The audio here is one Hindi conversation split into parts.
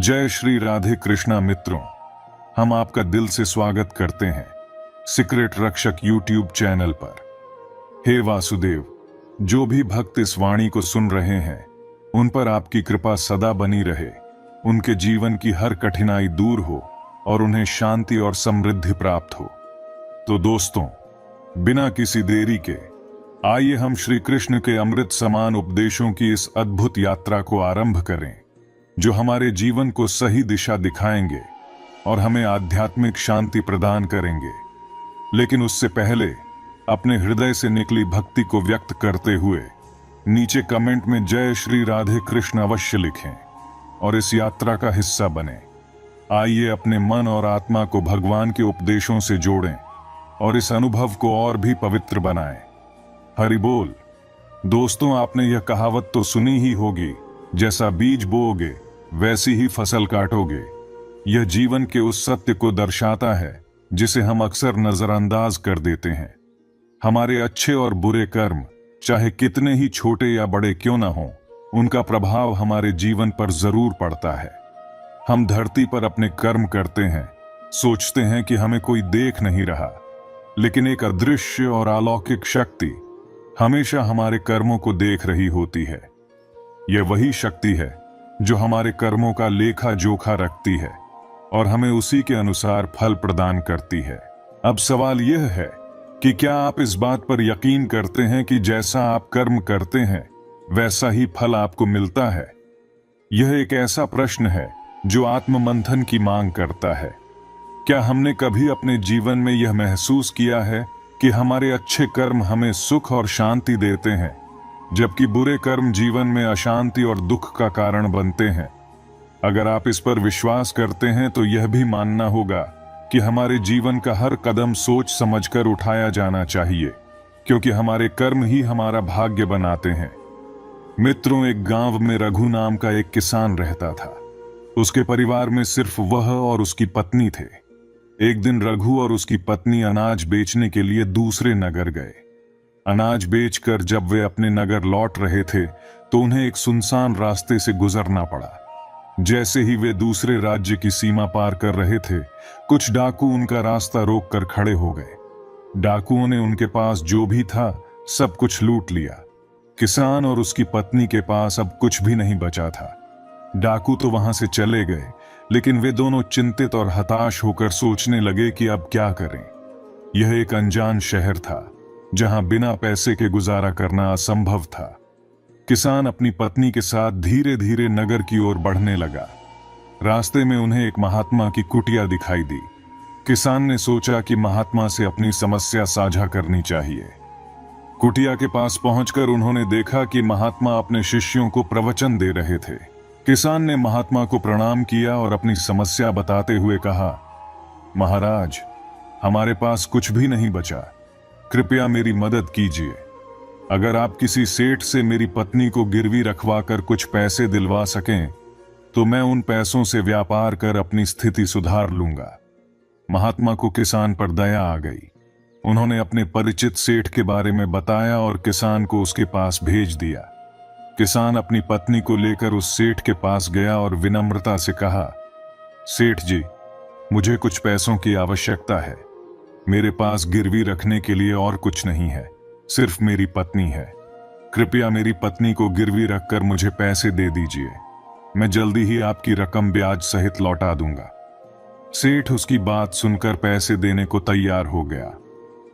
जय श्री राधे कृष्णा मित्रों, हम आपका दिल से स्वागत करते हैं सीक्रेट रक्षक यूट्यूब चैनल पर। हे वासुदेव, जो भी भक्त इस वाणी को सुन रहे हैं उन पर आपकी कृपा सदा बनी रहे, उनके जीवन की हर कठिनाई दूर हो और उन्हें शांति और समृद्धि प्राप्त हो। तो दोस्तों, बिना किसी देरी के आइए हम श्री कृष्ण के अमृत समान उपदेशों की इस अद्भुत यात्रा को आरंभ करें, जो हमारे जीवन को सही दिशा दिखाएंगे और हमें आध्यात्मिक शांति प्रदान करेंगे। लेकिन उससे पहले अपने हृदय से निकली भक्ति को व्यक्त करते हुए नीचे कमेंट में जय श्री राधे कृष्ण अवश्य लिखें और इस यात्रा का हिस्सा बने। आइए अपने मन और आत्मा को भगवान के उपदेशों से जोड़ें और इस अनुभव को और भी पवित्र बनाएं। हरि बोल। दोस्तों, आपने यह कहावत तो सुनी ही होगी, जैसा बीज बोओगे वैसी ही फसल काटोगे। यह जीवन के उस सत्य को दर्शाता है जिसे हम अक्सर नजरअंदाज कर देते हैं। हमारे अच्छे और बुरे कर्म, चाहे कितने ही छोटे या बड़े क्यों ना हों, उनका प्रभाव हमारे जीवन पर जरूर पड़ता है। हम धरती पर अपने कर्म करते हैं, सोचते हैं कि हमें कोई देख नहीं रहा, लेकिन एक अदृश्य और अलौकिक शक्ति हमेशा हमारे कर्मों को देख रही होती है। यह वही शक्ति है जो हमारे कर्मों का लेखा जोखा रखती है और हमें उसी के अनुसार फल प्रदान करती है। अब सवाल यह है कि क्या आप इस बात पर यकीन करते हैं कि जैसा आप कर्म करते हैं वैसा ही फल आपको मिलता है? यह एक ऐसा प्रश्न है जो आत्ममंथन की मांग करता है। क्या हमने कभी अपने जीवन में यह महसूस किया है कि हमारे अच्छे कर्म हमें सुख और शांति देते हैं, जबकि बुरे कर्म जीवन में अशांति और दुख का कारण बनते हैं? अगर आप इस पर विश्वास करते हैं तो यह भी मानना होगा कि हमारे जीवन का हर कदम सोच समझकर उठाया जाना चाहिए, क्योंकि हमारे कर्म ही हमारा भाग्य बनाते हैं। मित्रों, एक गांव में रघु नाम का एक किसान रहता था। उसके परिवार में सिर्फ वह और उसकी पत्नी थे। एक दिन रघु और उसकी पत्नी अनाज बेचने के लिए दूसरे नगर गए। अनाज बेचकर जब वे अपने नगर लौट रहे थे तो उन्हें एक सुनसान रास्ते से गुजरना पड़ा। जैसे ही वे दूसरे राज्य की सीमा पार कर रहे थे, कुछ डाकू उनका रास्ता रोककर खड़े हो गए। डाकुओं ने उनके पास जो भी था सब कुछ लूट लिया। किसान और उसकी पत्नी के पास अब कुछ भी नहीं बचा था। डाकू तो वहां से चले गए, लेकिन वे दोनों चिंतित और हताश होकर सोचने लगे कि अब क्या करें। यह एक अनजान शहर था जहां बिना पैसे के गुजारा करना असंभव था। किसान अपनी पत्नी के साथ धीरे धीरे नगर की ओर बढ़ने लगा। रास्ते में उन्हें एक महात्मा की कुटिया दिखाई दी। किसान ने सोचा कि महात्मा से अपनी समस्या साझा करनी चाहिए। कुटिया के पास पहुंचकर उन्होंने देखा कि महात्मा अपने शिष्यों को प्रवचन दे रहे थे। किसान ने महात्मा को प्रणाम किया और अपनी समस्या बताते हुए कहा, महाराज, हमारे पास कुछ भी नहीं बचा, कृपया मेरी मदद कीजिए। अगर आप किसी सेठ से मेरी पत्नी को गिरवी रखवाकर कुछ पैसे दिलवा सकें तो मैं उन पैसों से व्यापार कर अपनी स्थिति सुधार लूंगा। महात्मा को किसान पर दया आ गई। उन्होंने अपने परिचित सेठ के बारे में बताया और किसान को उसके पास भेज दिया। किसान अपनी पत्नी को लेकर उस सेठ के पास गया और विनम्रता से कहा, सेठ जी, मुझे कुछ पैसों की आवश्यकता है। मेरे पास गिरवी रखने के लिए और कुछ नहीं है, सिर्फ मेरी पत्नी है। कृपया मेरी पत्नी को गिरवी रखकर मुझे पैसे दे दीजिए। मैं जल्दी ही आपकी रकम ब्याज सहित लौटा दूंगा। सेठ उसकी बात सुनकर पैसे देने को तैयार हो गया।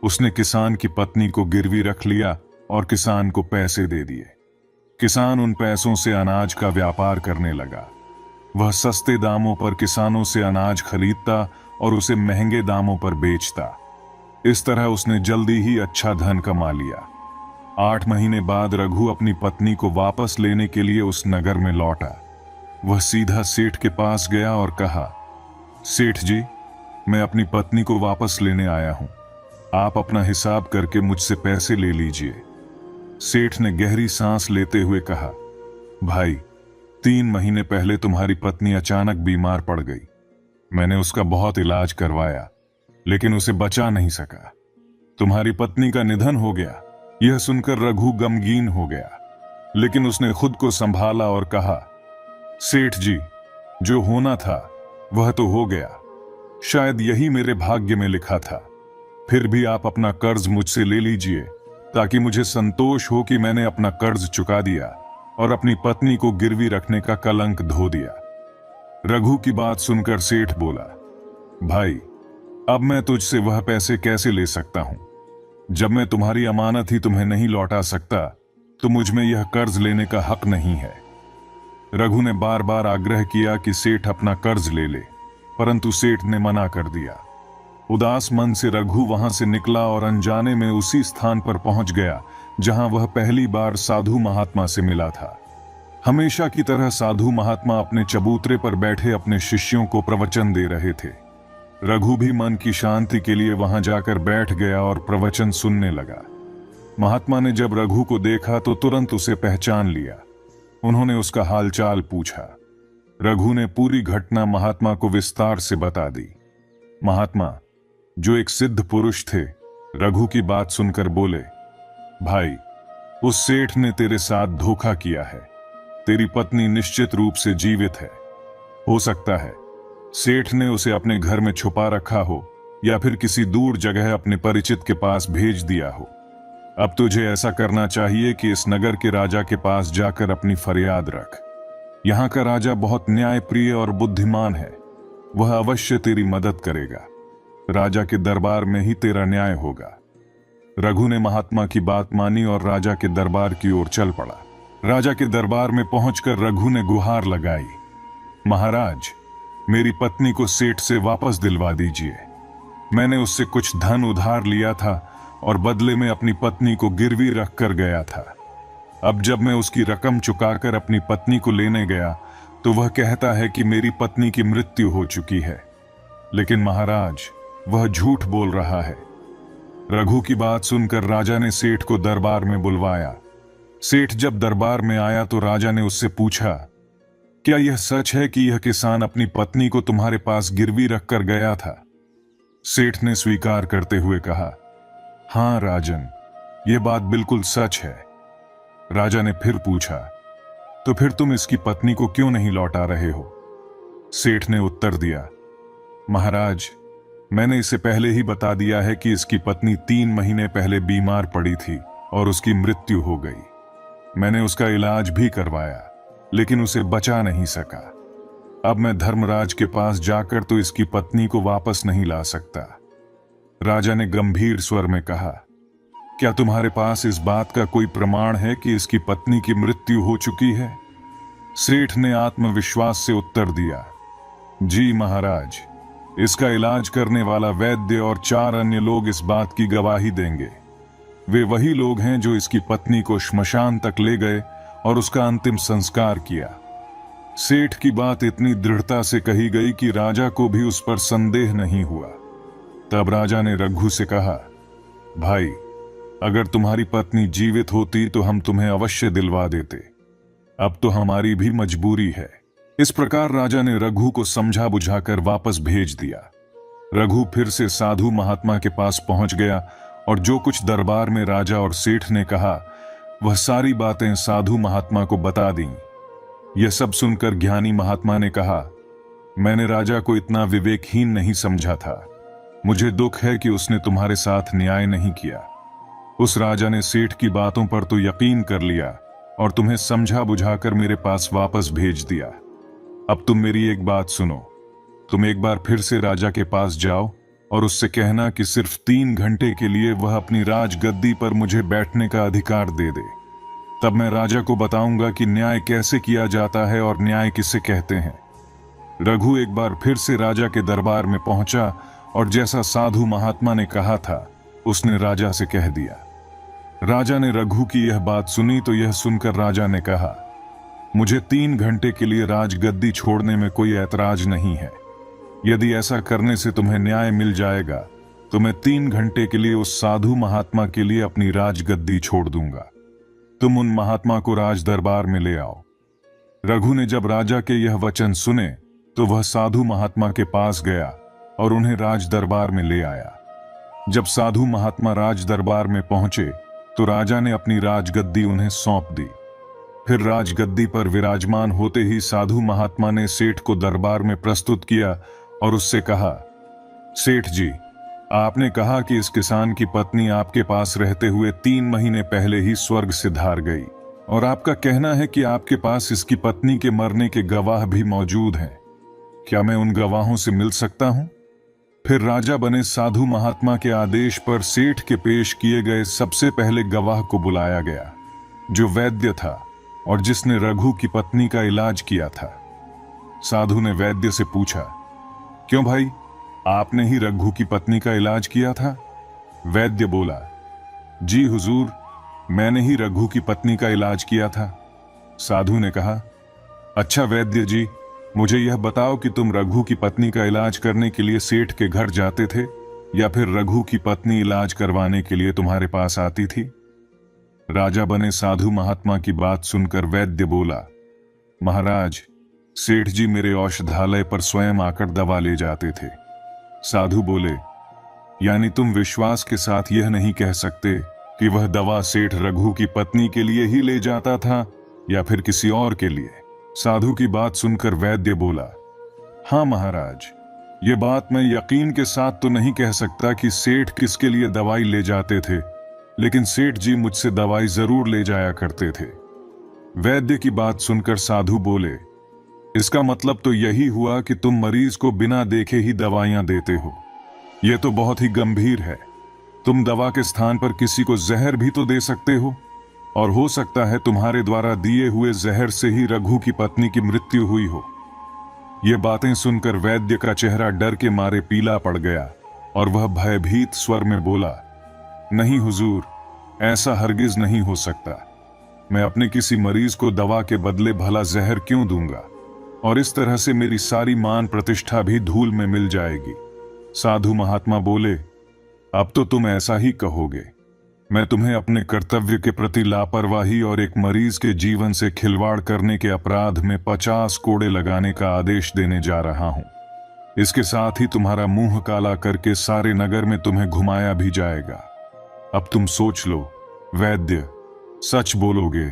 उसने किसान की पत्नी को गिरवी रख लिया और किसान को पैसे दे दिए। किसान उन पैसों से अनाज का व्यापार करने लगा। वह सस्ते दामों पर किसानों से अनाज खरीदता और उसे महंगे दामों पर बेचता। इस तरह उसने जल्दी ही अच्छा धन कमा लिया। 8 महीने बाद रघु अपनी पत्नी को वापस लेने के लिए उस नगर में लौटा। वह सीधा सेठ के पास गया और कहा, सेठ जी, मैं अपनी पत्नी को वापस लेने आया हूं। आप अपना हिसाब करके मुझसे पैसे ले लीजिए। सेठ ने गहरी सांस लेते हुए कहा, भाई, 3 महीने पहले तुम्हारी पत्नी अचानक बीमार पड़ गई। मैंने उसका बहुत इलाज करवाया, लेकिन उसे बचा नहीं सका। तुम्हारी पत्नी का निधन हो गया। यह सुनकर रघु गमगीन हो गया, लेकिन उसने खुद को संभाला और कहा, सेठ जी, जो होना था वह तो हो गया, शायद यही मेरे भाग्य में लिखा था। फिर भी आप अपना कर्ज मुझसे ले लीजिए, ताकि मुझे संतोष हो कि मैंने अपना कर्ज चुका दिया और अपनी पत्नी को गिरवी रखने का कलंक धो दिया। रघु की बात सुनकर सेठ बोला, भाई, अब मैं तुझसे वह पैसे कैसे ले सकता हूं? जब मैं तुम्हारी अमानत ही तुम्हें नहीं लौटा सकता, तो मुझ में यह कर्ज लेने का हक नहीं है। रघु ने बार बार आग्रह किया कि सेठ अपना कर्ज ले ले, परंतु सेठ ने मना कर दिया। उदास मन से रघु वहां से निकला और अनजाने में उसी स्थान पर पहुंच गया जहां वह पहली बार साधु महात्मा से मिला था। हमेशा की तरह साधु महात्मा अपने चबूतरे पर बैठे अपने शिष्यों को प्रवचन दे रहे थे। रघु भी मन की शांति के लिए वहां जाकर बैठ गया और प्रवचन सुनने लगा। महात्मा ने जब रघु को देखा तो तुरंत उसे पहचान लिया। उन्होंने उसका हालचाल पूछा। रघु ने पूरी घटना महात्मा को विस्तार से बता दी। महात्मा, जो एक सिद्ध पुरुष थे, रघु की बात सुनकर बोले, भाई, उस सेठ ने तेरे साथ धोखा किया है। तेरी पत्नी निश्चित रूप से जीवित है। हो सकता है सेठ ने उसे अपने घर में छुपा रखा हो या फिर किसी दूर जगह अपने परिचित के पास भेज दिया हो। अब तुझे ऐसा करना चाहिए कि इस नगर के राजा के पास जाकर अपनी फरियाद रख। यहाँ का राजा बहुत न्यायप्रिय और बुद्धिमान है। वह अवश्य तेरी मदद करेगा। राजा के दरबार में ही तेरा न्याय होगा। रघु ने महात्मा की बात मानी और राजा के दरबार की ओर चल पड़ा। राजा के दरबार में पहुंचकर रघु ने गुहार लगाई, महाराज, मेरी पत्नी को सेठ से वापस दिलवा दीजिए। मैंने उससे कुछ धन उधार लिया था और बदले में अपनी पत्नी को गिरवी रख कर गया था। अब जब मैं उसकी रकम चुकाकर अपनी पत्नी को लेने गया तो वह कहता है कि मेरी पत्नी की मृत्यु हो चुकी है। लेकिन महाराज, वह झूठ बोल रहा है। रघु की बात सुनकर राजा ने सेठ को दरबार में बुलवाया। सेठ जब दरबार में आया तो राजा ने उससे पूछा, क्या यह सच है कि यह किसान अपनी पत्नी को तुम्हारे पास गिरवी रखकर गया था? सेठ ने स्वीकार करते हुए कहा, हाँ राजन, यह बात बिल्कुल सच है। राजा ने फिर पूछा, तो फिर तुम इसकी पत्नी को क्यों नहीं लौटा रहे हो? सेठ ने उत्तर दिया, महाराज, मैंने इसे पहले ही बता दिया है कि इसकी पत्नी 3 महीने पहले बीमार पड़ी थी और उसकी मृत्यु हो गई। मैंने उसका इलाज भी करवाया, लेकिन उसे बचा नहीं सका। अब मैं धर्मराज के पास जाकर तो इसकी पत्नी को वापस नहीं ला सकता। राजा ने गंभीर स्वर में कहा, क्या तुम्हारे पास इस बात का कोई प्रमाण है कि इसकी पत्नी की मृत्यु हो चुकी है? सेठ ने आत्मविश्वास से उत्तर दिया, जी महाराज, इसका इलाज करने वाला वैद्य और 4 अन्य लोग इस बात की गवाही देंगे। वे वही लोग हैं जो इसकी पत्नी को श्मशान तक ले गए और उसका अंतिम संस्कार किया। सेठ की बात इतनी दृढ़ता से कही गई कि राजा को भी उस पर संदेह नहीं हुआ। तब राजा ने रघु से कहा, भाई, अगर तुम्हारी पत्नी जीवित होती तो हम तुम्हें अवश्य दिलवा देते। अब तो हमारी भी मजबूरी है। इस प्रकार राजा ने रघु को समझा बुझाकर वापस भेज दिया। रघु फिर से साधु महात्मा के पास पहुंच गया और जो कुछ दरबार में राजा और सेठ ने कहा, वह सारी बातें साधु महात्मा को बता दी। यह सब सुनकर ज्ञानी महात्मा ने कहा, मैंने राजा को इतना विवेकहीन नहीं समझा था। मुझे दुख है कि उसने तुम्हारे साथ न्याय नहीं किया। उस राजा ने सेठ की बातों पर तो यकीन कर लिया और तुम्हें समझा बुझाकर मेरे पास वापस भेज दिया। अब तुम मेरी एक बात सुनो। तुम एक बार फिर से राजा के पास जाओ और उससे कहना कि सिर्फ 3 घंटे के लिए वह अपनी राजगद्दी पर मुझे बैठने का अधिकार दे दे। तब मैं राजा को बताऊंगा कि न्याय कैसे किया जाता है और न्याय किसे कहते हैं। रघु एक बार फिर से राजा के दरबार में पहुंचा और जैसा साधु महात्मा ने कहा था, उसने राजा से कह दिया। राजा ने रघु की यह बात सुनी तो यह सुनकर राजा ने कहा, मुझे 3 घंटे के लिए राजगद्दी छोड़ने में कोई ऐतराज नहीं है। यदि ऐसा करने से तुम्हें न्याय मिल जाएगा तो मैं 3 घंटे के लिए उस साधु महात्मा के लिए अपनी राजगद्दी छोड़ दूंगा। तुम उन महात्मा को राज दरबार में ले आओ। रघु ने जब राजा के यह वचन सुने तो वह साधु महात्मा के पास गया और उन्हें राज दरबार में ले आया। जब साधु महात्मा राज दरबार में पहुंचे तो राजा ने अपनी राजगद्दी उन्हें सौंप दी। फिर राजगद्दी पर विराजमान होते ही साधु महात्मा ने सेठ को दरबार में प्रस्तुत किया और उससे कहा, सेठ जी, आपने कहा कि इस किसान की पत्नी आपके पास रहते हुए 3 महीने पहले ही स्वर्ग से धार गई, और आपका कहना है कि आपके पास इसकी पत्नी के मरने के गवाह भी मौजूद हैं। क्या मैं उन गवाहों से मिल सकता हूं? फिर राजा बने साधु महात्मा के आदेश पर सेठ के पेश किए गए सबसे पहले गवाह को बुलाया गया, जो वैद्य था और जिसने रघु की पत्नी का इलाज किया था। साधु ने वैद्य से पूछा, क्यों भाई, आपने ही रघु की पत्नी का इलाज किया था? वैद्य बोला, जी हुजूर, मैंने ही रघु की पत्नी का इलाज किया था। साधु ने कहा, अच्छा वैद्य जी, मुझे यह बताओ कि तुम रघु की पत्नी का इलाज करने के लिए सेठ के घर जाते थे या फिर रघु की पत्नी इलाज करवाने के लिए तुम्हारे पास आती थी? राजा बने साधु महात्मा की बात सुनकर वैद्य बोला, महाराज, सेठ जी मेरे औषधालय पर स्वयं आकर दवा ले जाते थे। साधु बोले, यानी तुम विश्वास के साथ यह नहीं कह सकते कि वह दवा सेठ रघु की पत्नी के लिए ही ले जाता था या फिर किसी और के लिए? साधु की बात सुनकर वैद्य बोला, हाँ महाराज, ये बात मैं यकीन के साथ तो नहीं कह सकता कि सेठ किसके लिए दवाई ले जाते थे, लेकिन सेठ जी मुझसे दवाई जरूर ले जाया करते थे। वैद्य की बात सुनकर साधु बोले, इसका मतलब तो यही हुआ कि तुम मरीज को बिना देखे ही दवाइयां देते हो। यह तो बहुत ही गंभीर है। तुम दवा के स्थान पर किसी को जहर भी तो दे सकते हो, और हो सकता है तुम्हारे द्वारा दिए हुए जहर से ही रघु की पत्नी की मृत्यु हुई हो। ये बातें सुनकर वैद्य का चेहरा डर के मारे पीला पड़ गया और वह भयभीत स्वर में बोला, नहीं हुजूर, ऐसा हरगिज नहीं हो सकता। मैं अपने किसी मरीज को दवा के बदले भला जहर क्यों दूंगा, और इस तरह से मेरी सारी मान प्रतिष्ठा भी धूल में मिल जाएगी। साधु महात्मा बोले, अब तो तुम ऐसा ही कहोगे। मैं तुम्हें अपने कर्तव्य के प्रति लापरवाही और एक मरीज के जीवन से खिलवाड़ करने के अपराध में 50 कोड़े लगाने का आदेश देने जा रहा हूं। इसके साथ ही तुम्हारा मुंह काला करके सारे नगर में तुम्हें घुमाया भी जाएगा। अब तुम सोच लो, वैद्य, सच बोलोगे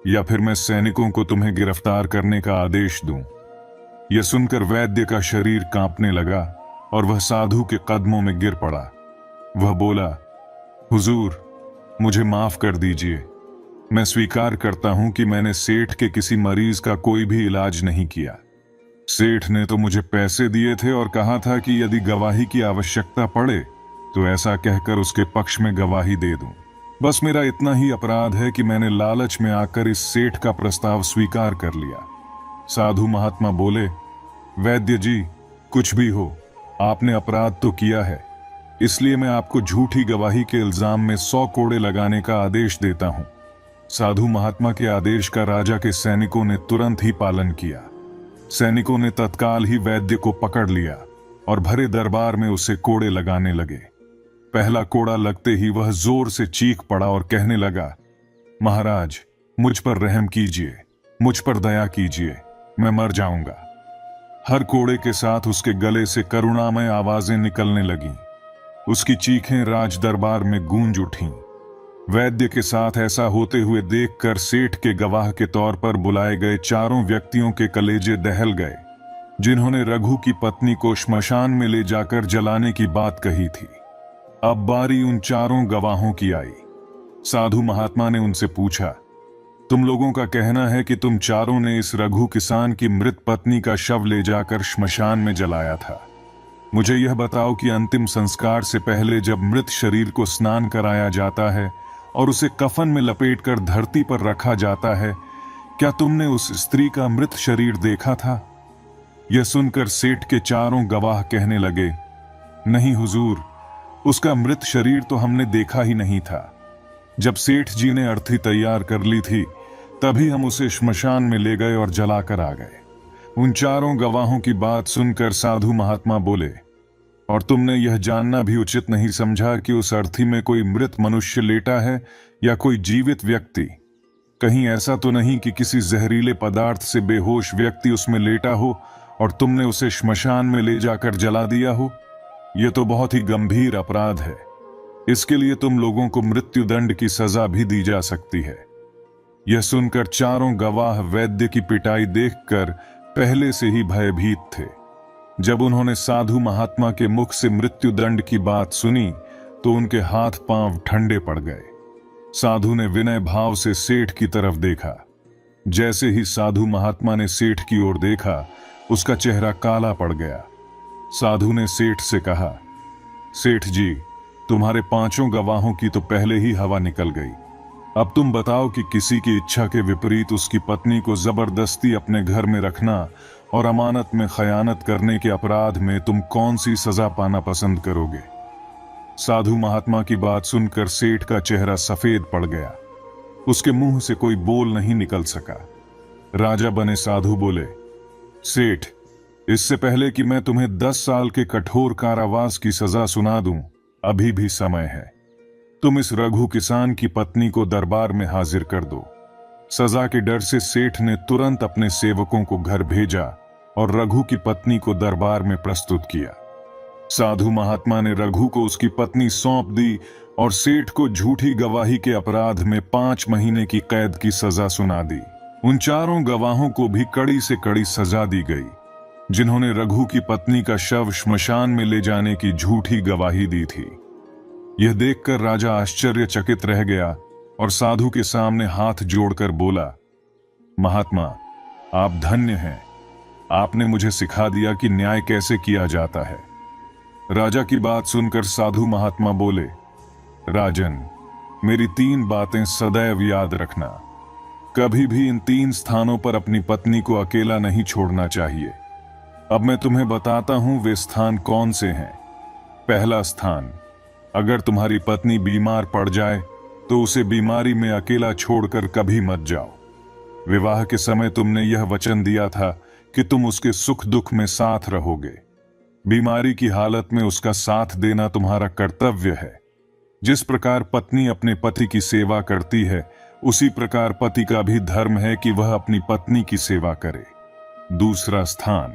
या फिर मैं सैनिकों को तुम्हें गिरफ्तार करने का आदेश दूं? यह सुनकर वैद्य का शरीर कांपने लगा और वह साधु के कदमों में गिर पड़ा। वह बोला, हुजूर, मुझे माफ कर दीजिए। मैं स्वीकार करता हूं कि मैंने सेठ के किसी मरीज का कोई भी इलाज नहीं किया। सेठ ने तो मुझे पैसे दिए थे और कहा था कि यदि गवाही की आवश्यकता पड़े तो ऐसा कहकर उसके पक्ष में गवाही दे दूं। बस मेरा इतना ही अपराध है कि मैंने लालच में आकर इस सेठ का प्रस्ताव स्वीकार कर लिया। साधु महात्मा बोले, वैद्य जी, कुछ भी हो, आपने अपराध तो किया है, इसलिए मैं आपको झूठी गवाही के इल्जाम में 100 कोड़े लगाने का आदेश देता हूं। साधु महात्मा के आदेश का राजा के सैनिकों ने तुरंत ही पालन किया। सैनिकों ने तत्काल ही वैद्य को पकड़ लिया और भरे दरबार में उसे कोड़े लगाने लगे। पहला कोड़ा लगते ही वह जोर से चीख पड़ा और कहने लगा, महाराज, मुझ पर रहम कीजिए, मुझ पर दया कीजिए, मैं मर जाऊंगा। हर कोड़े के साथ उसके गले से करुणामय आवाजें निकलने लगीं। उसकी चीखें राज दरबार में गूंज उठीं। वैद्य के साथ ऐसा होते हुए देखकर सेठ के गवाह के तौर पर बुलाए गए 4 व्यक्तियों के कलेजे दहल गए, जिन्होंने रघु की पत्नी को श्मशान में ले जाकर जलाने की बात कही थी। अब बारी उन 4 गवाहों की आई। साधु महात्मा ने उनसे पूछा, तुम लोगों का कहना है कि तुम 4 ने इस रघु किसान की मृत पत्नी का शव ले जाकर श्मशान में जलाया था। मुझे यह बताओ कि अंतिम संस्कार से पहले जब मृत शरीर को स्नान कराया जाता है और उसे कफन में लपेटकर धरती पर रखा जाता है, क्या तुमने उस स्त्री का मृत शरीर देखा था? यह सुनकर सेठ के 4 गवाह कहने लगे, नहीं हुजूर, उसका मृत शरीर तो हमने देखा ही नहीं था। जब सेठ जी ने अर्थी तैयार कर ली थी, तभी हम उसे श्मशान में ले गए और जलाकर आ गए। उन 4 गवाहों की बात सुनकर साधु महात्मा बोले, और तुमने यह जानना भी उचित नहीं समझा कि उस अर्थी में कोई मृत मनुष्य लेटा है या कोई जीवित व्यक्ति? कहीं ऐसा तो नहीं कि किसी जहरीले पदार्थ से बेहोश व्यक्ति उसमें लेटा हो और तुमने उसे श्मशान में ले जाकर जला दिया हो? यह तो बहुत ही गंभीर अपराध है। इसके लिए तुम लोगों को मृत्युदंड की सजा भी दी जा सकती है। यह सुनकर चारों गवाह वैद्य की पिटाई देखकर पहले से ही भयभीत थे। जब उन्होंने साधु महात्मा के मुख से मृत्युदंड की बात सुनी तो उनके हाथ पांव ठंडे पड़ गए। साधु ने विनय भाव से सेठ की तरफ देखा। जैसे ही साधु महात्मा ने सेठ की ओर देखा, उसका चेहरा काला पड़ गया। साधु ने सेठ से कहा, सेठ जी, तुम्हारे 5 गवाहों की तो पहले ही हवा निकल गई। अब तुम बताओ कि किसी की इच्छा के विपरीत उसकी पत्नी को जबरदस्ती अपने घर में रखना और अमानत में खयानत करने के अपराध में तुम कौन सी सजा पाना पसंद करोगे? साधु महात्मा की बात सुनकर सेठ का चेहरा सफेद पड़ गया। उसके मुंह से कोई बोल नहीं निकल सका। राजा बने साधु बोले, सेठ, इससे पहले कि मैं तुम्हें 10 साल के कठोर कारावास की सजा सुना दूं, अभी भी समय है। तुम इस रघु किसान की पत्नी को दरबार में हाजिर कर दो। सजा के डर से सेठ ने तुरंत अपने सेवकों को घर भेजा और रघु की पत्नी को दरबार में प्रस्तुत किया। साधु महात्मा ने रघु को उसकी पत्नी सौंप दी और सेठ को झूठी गवाही के अपराध में 5 महीने की कैद की सजा सुना दी। उन चारों गवाहों को भी कड़ी से कड़ी सजा दी गई, जिन्होंने रघु की पत्नी का शव श्मशान में ले जाने की झूठी गवाही दी थी। यह देखकर राजा आश्चर्यचकित रह गया और साधु के सामने हाथ जोड़कर बोला, महात्मा, आप धन्य हैं। आपने मुझे सिखा दिया कि न्याय कैसे किया जाता है। राजा की बात सुनकर साधु महात्मा बोले, राजन, मेरी 3 बातें सदैव याद रखना। कभी भी इन 3 स्थानों पर अपनी पत्नी को अकेला नहीं छोड़ना चाहिए। अब मैं तुम्हें बताता हूं वे स्थान कौन से हैं। पहला स्थान, अगर तुम्हारी पत्नी बीमार पड़ जाए तो उसे बीमारी में अकेला छोड़कर कभी मत जाओ। विवाह के समय तुमने यह वचन दिया था कि तुम उसके सुख दुख में साथ रहोगे। बीमारी की हालत में उसका साथ देना तुम्हारा कर्तव्य है। जिस प्रकार पत्नी अपने पति की सेवा करती है, उसी प्रकार पति का भी धर्म है कि वह अपनी पत्नी की सेवा करे। दूसरा स्थान,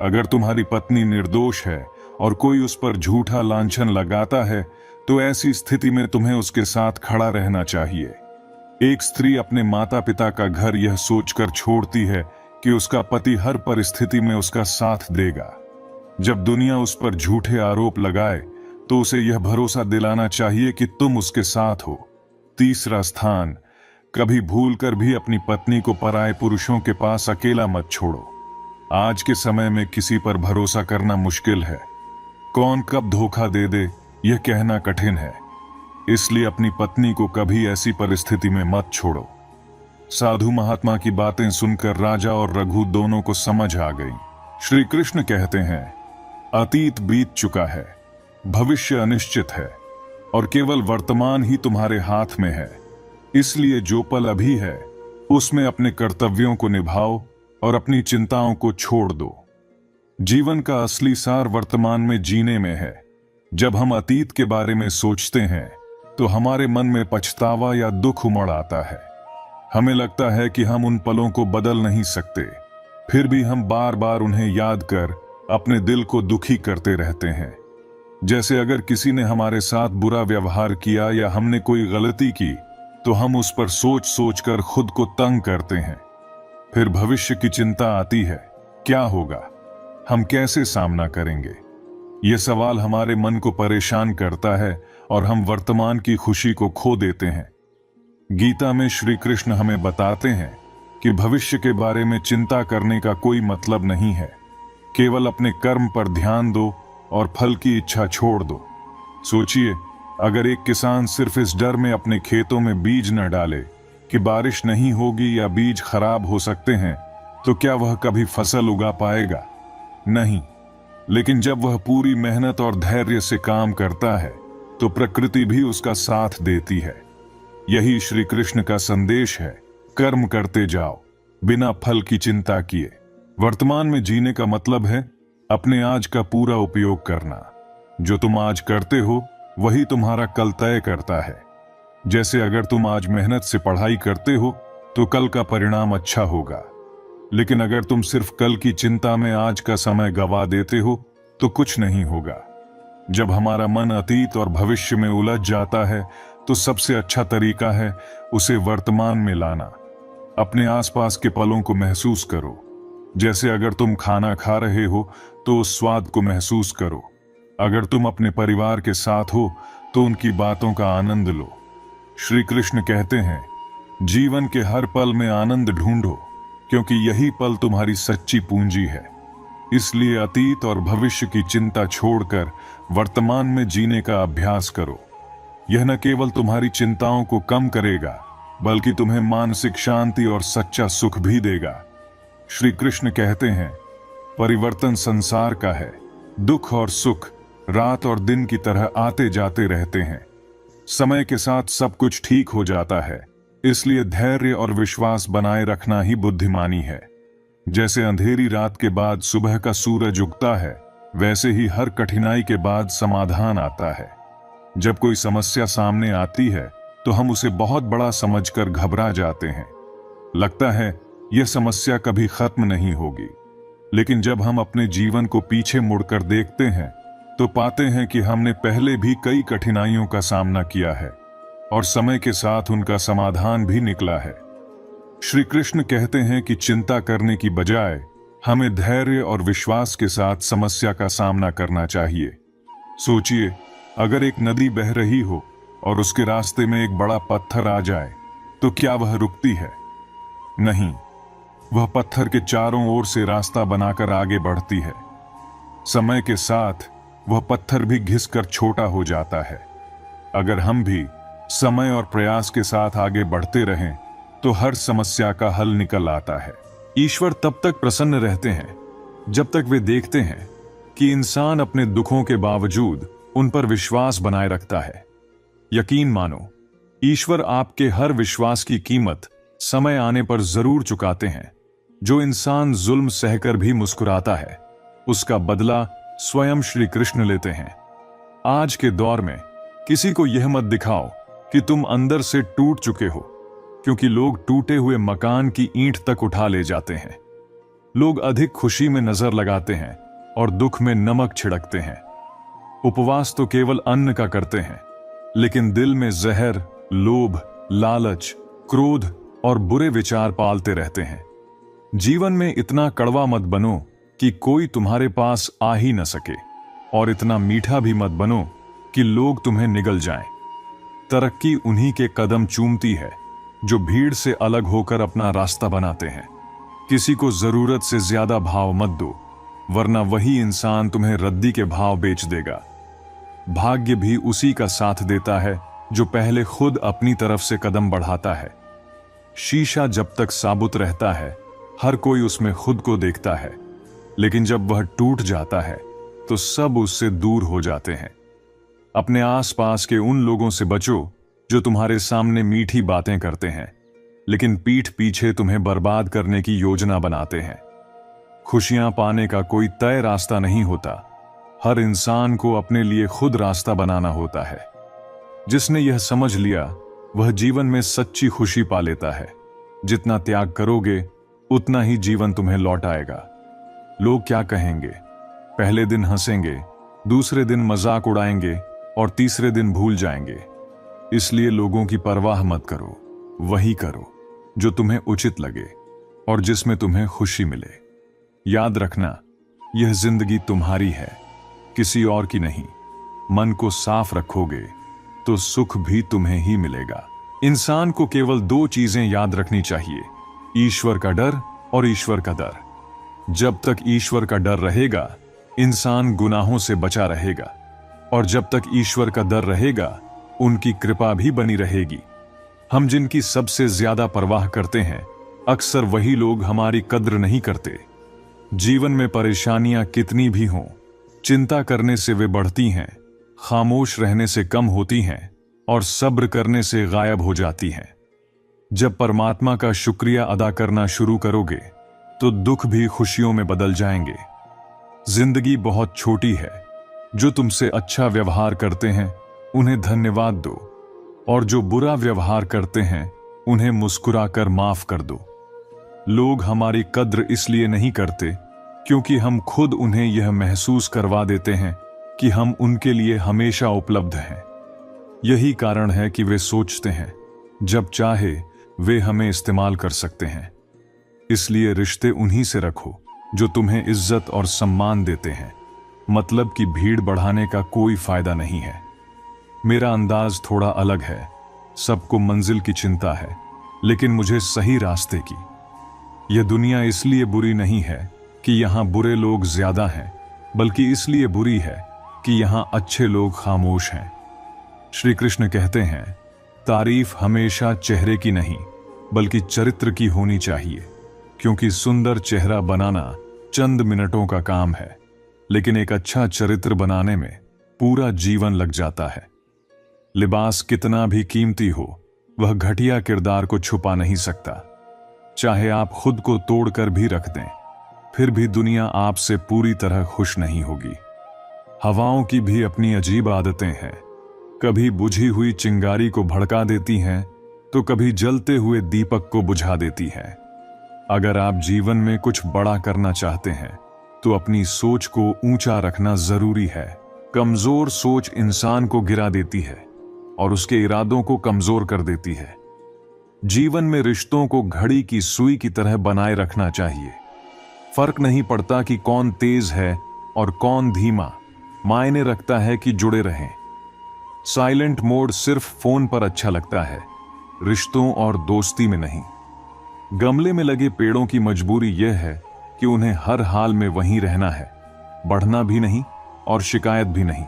अगर तुम्हारी पत्नी निर्दोष है और कोई उस पर झूठा लांछन लगाता है तो ऐसी स्थिति में तुम्हें उसके साथ खड़ा रहना चाहिए। एक स्त्री अपने माता पिता का घर यह सोचकर छोड़ती है कि उसका पति हर परिस्थिति में उसका साथ देगा। जब दुनिया उस पर झूठे आरोप लगाए तो उसे यह भरोसा दिलाना चाहिए कि तुम उसके साथ हो। तीसरा स्थान, कभी भूलकर भी अपनी पत्नी को पराये पुरुषों के पास अकेला मत छोड़ो। आज के समय में किसी पर भरोसा करना मुश्किल है। कौन कब धोखा दे दे यह कहना कठिन है। इसलिए अपनी पत्नी को कभी ऐसी परिस्थिति में मत छोड़ो। साधु महात्मा की बातें सुनकर राजा और रघु दोनों को समझ आ गई। श्री कृष्ण कहते हैं, अतीत बीत चुका है, भविष्य अनिश्चित है और केवल वर्तमान ही तुम्हारे हाथ में है। इसलिए जो पल अभी है उसमें अपने कर्तव्यों को निभाओ और अपनी चिंताओं को छोड़ दो। जीवन का असली सार वर्तमान में जीने में है। जब हम अतीत के बारे में सोचते हैं तो हमारे मन में पछतावा या दुख उमड़ आता है। हमें लगता है कि हम उन पलों को बदल नहीं सकते, फिर भी हम बार बार उन्हें याद कर अपने दिल को दुखी करते रहते हैं। जैसे अगर किसी ने हमारे साथ बुरा व्यवहार किया या हमने कोई गलती की तो हम उस पर सोच सोच कर खुद को तंग करते हैं। फिर भविष्य की चिंता आती है, क्या होगा, हम कैसे सामना करेंगे। यह सवाल हमारे मन को परेशान करता है और हम वर्तमान की खुशी को खो देते हैं। गीता में श्री कृष्ण हमें बताते हैं कि भविष्य के बारे में चिंता करने का कोई मतलब नहीं है। केवल अपने कर्म पर ध्यान दो और फल की इच्छा छोड़ दो। सोचिए, अगर एक किसान सिर्फ इस डर में अपने खेतों में बीज न डाले कि बारिश नहीं होगी या बीज खराब हो सकते हैं, तो क्या वह कभी फसल उगा पाएगा? नहीं। लेकिन जब वह पूरी मेहनत और धैर्य से काम करता है तो प्रकृति भी उसका साथ देती है। यही श्री कृष्ण का संदेश है, कर्म करते जाओ बिना फल की चिंता किए। वर्तमान में जीने का मतलब है अपने आज का पूरा उपयोग करना। जो तुम आज करते हो वही तुम्हारा कल तय करता है। जैसे अगर तुम आज मेहनत से पढ़ाई करते हो तो कल का परिणाम अच्छा होगा, लेकिन अगर तुम सिर्फ कल की चिंता में आज का समय गवा देते हो तो कुछ नहीं होगा। जब हमारा मन अतीत और भविष्य में उलझ जाता है तो सबसे अच्छा तरीका है उसे वर्तमान में लाना। अपने आसपास के पलों को महसूस करो। जैसे अगर तुम खाना खा रहे हो तो उस स्वाद को महसूस करो। अगर तुम अपने परिवार के साथ हो तो उनकी बातों का आनंद लो। श्री कृष्ण कहते हैं, जीवन के हर पल में आनंद ढूंढो, क्योंकि यही पल तुम्हारी सच्ची पूंजी है। इसलिए अतीत और भविष्य की चिंता छोड़कर वर्तमान में जीने का अभ्यास करो। यह न केवल तुम्हारी चिंताओं को कम करेगा, बल्कि तुम्हें मानसिक शांति और सच्चा सुख भी देगा। श्री कृष्ण कहते हैं, परिवर्तन संसार का है। दुख और सुख रात और दिन की तरह आते जाते रहते हैं। समय के साथ सब कुछ ठीक हो जाता है। इसलिए धैर्य और विश्वास बनाए रखना ही बुद्धिमानी है। जैसे अंधेरी रात के बाद सुबह का सूरज उगता है, वैसे ही हर कठिनाई के बाद समाधान आता है। जब कोई समस्या सामने आती है तो हम उसे बहुत बड़ा समझकर घबरा जाते हैं। लगता है यह समस्या कभी खत्म नहीं होगी। लेकिन जब हम अपने जीवन को पीछे मुड़कर देखते हैं तो पाते हैं कि हमने पहले भी कई कठिनाइयों का सामना किया है और समय के साथ उनका समाधान भी निकला है। श्री कृष्ण कहते हैं कि चिंता करने की बजाय हमें धैर्य और विश्वास के साथ समस्या का सामना करना चाहिए। सोचिए, अगर एक नदी बह रही हो और उसके रास्ते में एक बड़ा पत्थर आ जाए तो क्या वह रुकती है? नहीं, वह पत्थर के चारों ओर से रास्ता बनाकर आगे बढ़ती है। समय के साथ वह पत्थर भी घिसकर छोटा हो जाता है। अगर हम भी समय और प्रयास के साथ आगे बढ़ते रहें तो हर समस्या का हल निकल आता है। ईश्वर तब तक प्रसन्न रहते हैं जब तक वे देखते हैं कि इंसान अपने दुखों के बावजूद उन पर विश्वास बनाए रखता है। यकीन मानो, ईश्वर आपके हर विश्वास की कीमत समय आने पर जरूर चुकाते हैं। जो इंसान जुल्म सहकर भी मुस्कुराता है, उसका बदला स्वयं श्री कृष्ण लेते हैं। आज के दौर में किसी को यह मत दिखाओ कि तुम अंदर से टूट चुके हो, क्योंकि लोग टूटे हुए मकान की ईंट तक उठा ले जाते हैं। लोग अधिक खुशी में नजर लगाते हैं और दुख में नमक छिड़कते हैं। उपवास तो केवल अन्न का करते हैं, लेकिन दिल में जहर, लोभ, लालच, क्रोध और बुरे विचार पालते रहते हैं। जीवन में इतना कड़वा मत बनो कि कोई तुम्हारे पास आ ही न सके, और इतना मीठा भी मत बनो कि लोग तुम्हें निगल जाएं। तरक्की उन्हीं के कदम चूमती है जो भीड़ से अलग होकर अपना रास्ता बनाते हैं। किसी को जरूरत से ज्यादा भाव मत दो, वरना वही इंसान तुम्हें रद्दी के भाव बेच देगा। भाग्य भी उसी का साथ देता है जो पहले खुद अपनी तरफ से कदम बढ़ाता है। शीशा जब तक साबुत रहता है, हर कोई उसमें खुद को देखता है, लेकिन जब वह टूट जाता है तो सब उससे दूर हो जाते हैं। अपने आसपास के उन लोगों से बचो जो तुम्हारे सामने मीठी बातें करते हैं, लेकिन पीठ पीछे तुम्हें बर्बाद करने की योजना बनाते हैं। खुशियां पाने का कोई तय रास्ता नहीं होता। हर इंसान को अपने लिए खुद रास्ता बनाना होता है। जिसने यह समझ लिया, वह जीवन में सच्ची खुशी पा लेता है। जितना त्याग करोगे, उतना ही जीवन तुम्हें लौट आएगा। लोग क्या कहेंगे? पहले दिन हंसेंगे, दूसरे दिन मजाक उड़ाएंगे और तीसरे दिन भूल जाएंगे। इसलिए लोगों की परवाह मत करो। वही करो जो तुम्हें उचित लगे और जिसमें तुम्हें खुशी मिले। याद रखना, यह जिंदगी तुम्हारी है, किसी और की नहीं। मन को साफ रखोगे तो सुख भी तुम्हें ही मिलेगा। इंसान को केवल दो चीजें याद रखनी चाहिए, ईश्वर का डर और ईश्वर का दर। जब तक ईश्वर का डर रहेगा, इंसान गुनाहों से बचा रहेगा, और जब तक ईश्वर का डर रहेगा, उनकी कृपा भी बनी रहेगी। हम जिनकी सबसे ज्यादा परवाह करते हैं, अक्सर वही लोग हमारी कद्र नहीं करते। जीवन में परेशानियां कितनी भी हों, चिंता करने से वे बढ़ती हैं, खामोश रहने से कम होती हैं और सब्र करने से गायब हो जाती हैं। जब परमात्मा का शुक्रिया अदा करना शुरू करोगे तो दुख भी खुशियों में बदल जाएंगे। जिंदगी बहुत छोटी है। जो तुमसे अच्छा व्यवहार करते हैं उन्हें धन्यवाद दो, और जो बुरा व्यवहार करते हैं उन्हें मुस्कुराकर माफ कर दो। लोग हमारी कद्र इसलिए नहीं करते क्योंकि हम खुद उन्हें यह महसूस करवा देते हैं कि हम उनके लिए हमेशा उपलब्ध हैं। यही कारण है कि वे सोचते हैं जब चाहे वे हमें इस्तेमाल कर सकते हैं। इसलिए रिश्ते उन्हीं से रखो जो तुम्हें इज्जत और सम्मान देते हैं। मतलब कि भीड़ बढ़ाने का कोई फायदा नहीं है। मेरा अंदाज थोड़ा अलग है। सबको मंजिल की चिंता है, लेकिन मुझे सही रास्ते की। यह दुनिया इसलिए बुरी नहीं है कि यहां बुरे लोग ज्यादा हैं, बल्कि इसलिए बुरी है कि यहां अच्छे लोग खामोश हैं। श्री कृष्ण कहते हैं, तारीफ हमेशा चेहरे की नहीं बल्कि चरित्र की होनी चाहिए, क्योंकि सुंदर चेहरा बनाना चंद मिनटों का काम है, लेकिन एक अच्छा चरित्र बनाने में पूरा जीवन लग जाता है। लिबास कितना भी कीमती हो, वह घटिया किरदार को छुपा नहीं सकता। चाहे आप खुद को तोड़कर भी रख दें, फिर भी दुनिया आपसे पूरी तरह खुश नहीं होगी। हवाओं की भी अपनी अजीब आदतें हैं। कभी बुझी हुई चिंगारी को भड़का देती हैं, तो कभी जलते हुए दीपक को बुझा देती हैं। अगर आप जीवन में कुछ बड़ा करना चाहते हैं, तो अपनी सोच को ऊंचा रखना जरूरी है। कमजोर सोच इंसान को गिरा देती है और उसके इरादों को कमजोर कर देती है। जीवन में रिश्तों को घड़ी की सुई की तरह बनाए रखना चाहिए। फर्क नहीं पड़ता कि कौन तेज है और कौन धीमा, मायने रखता है कि जुड़े रहें। साइलेंट मोड सिर्फ फोन पर अच्छा लगता है, रिश्तों और दोस्ती में नहीं। गमले में लगे पेड़ों की मजबूरी यह है कि उन्हें हर हाल में वहीं रहना है, बढ़ना भी नहीं और शिकायत भी नहीं।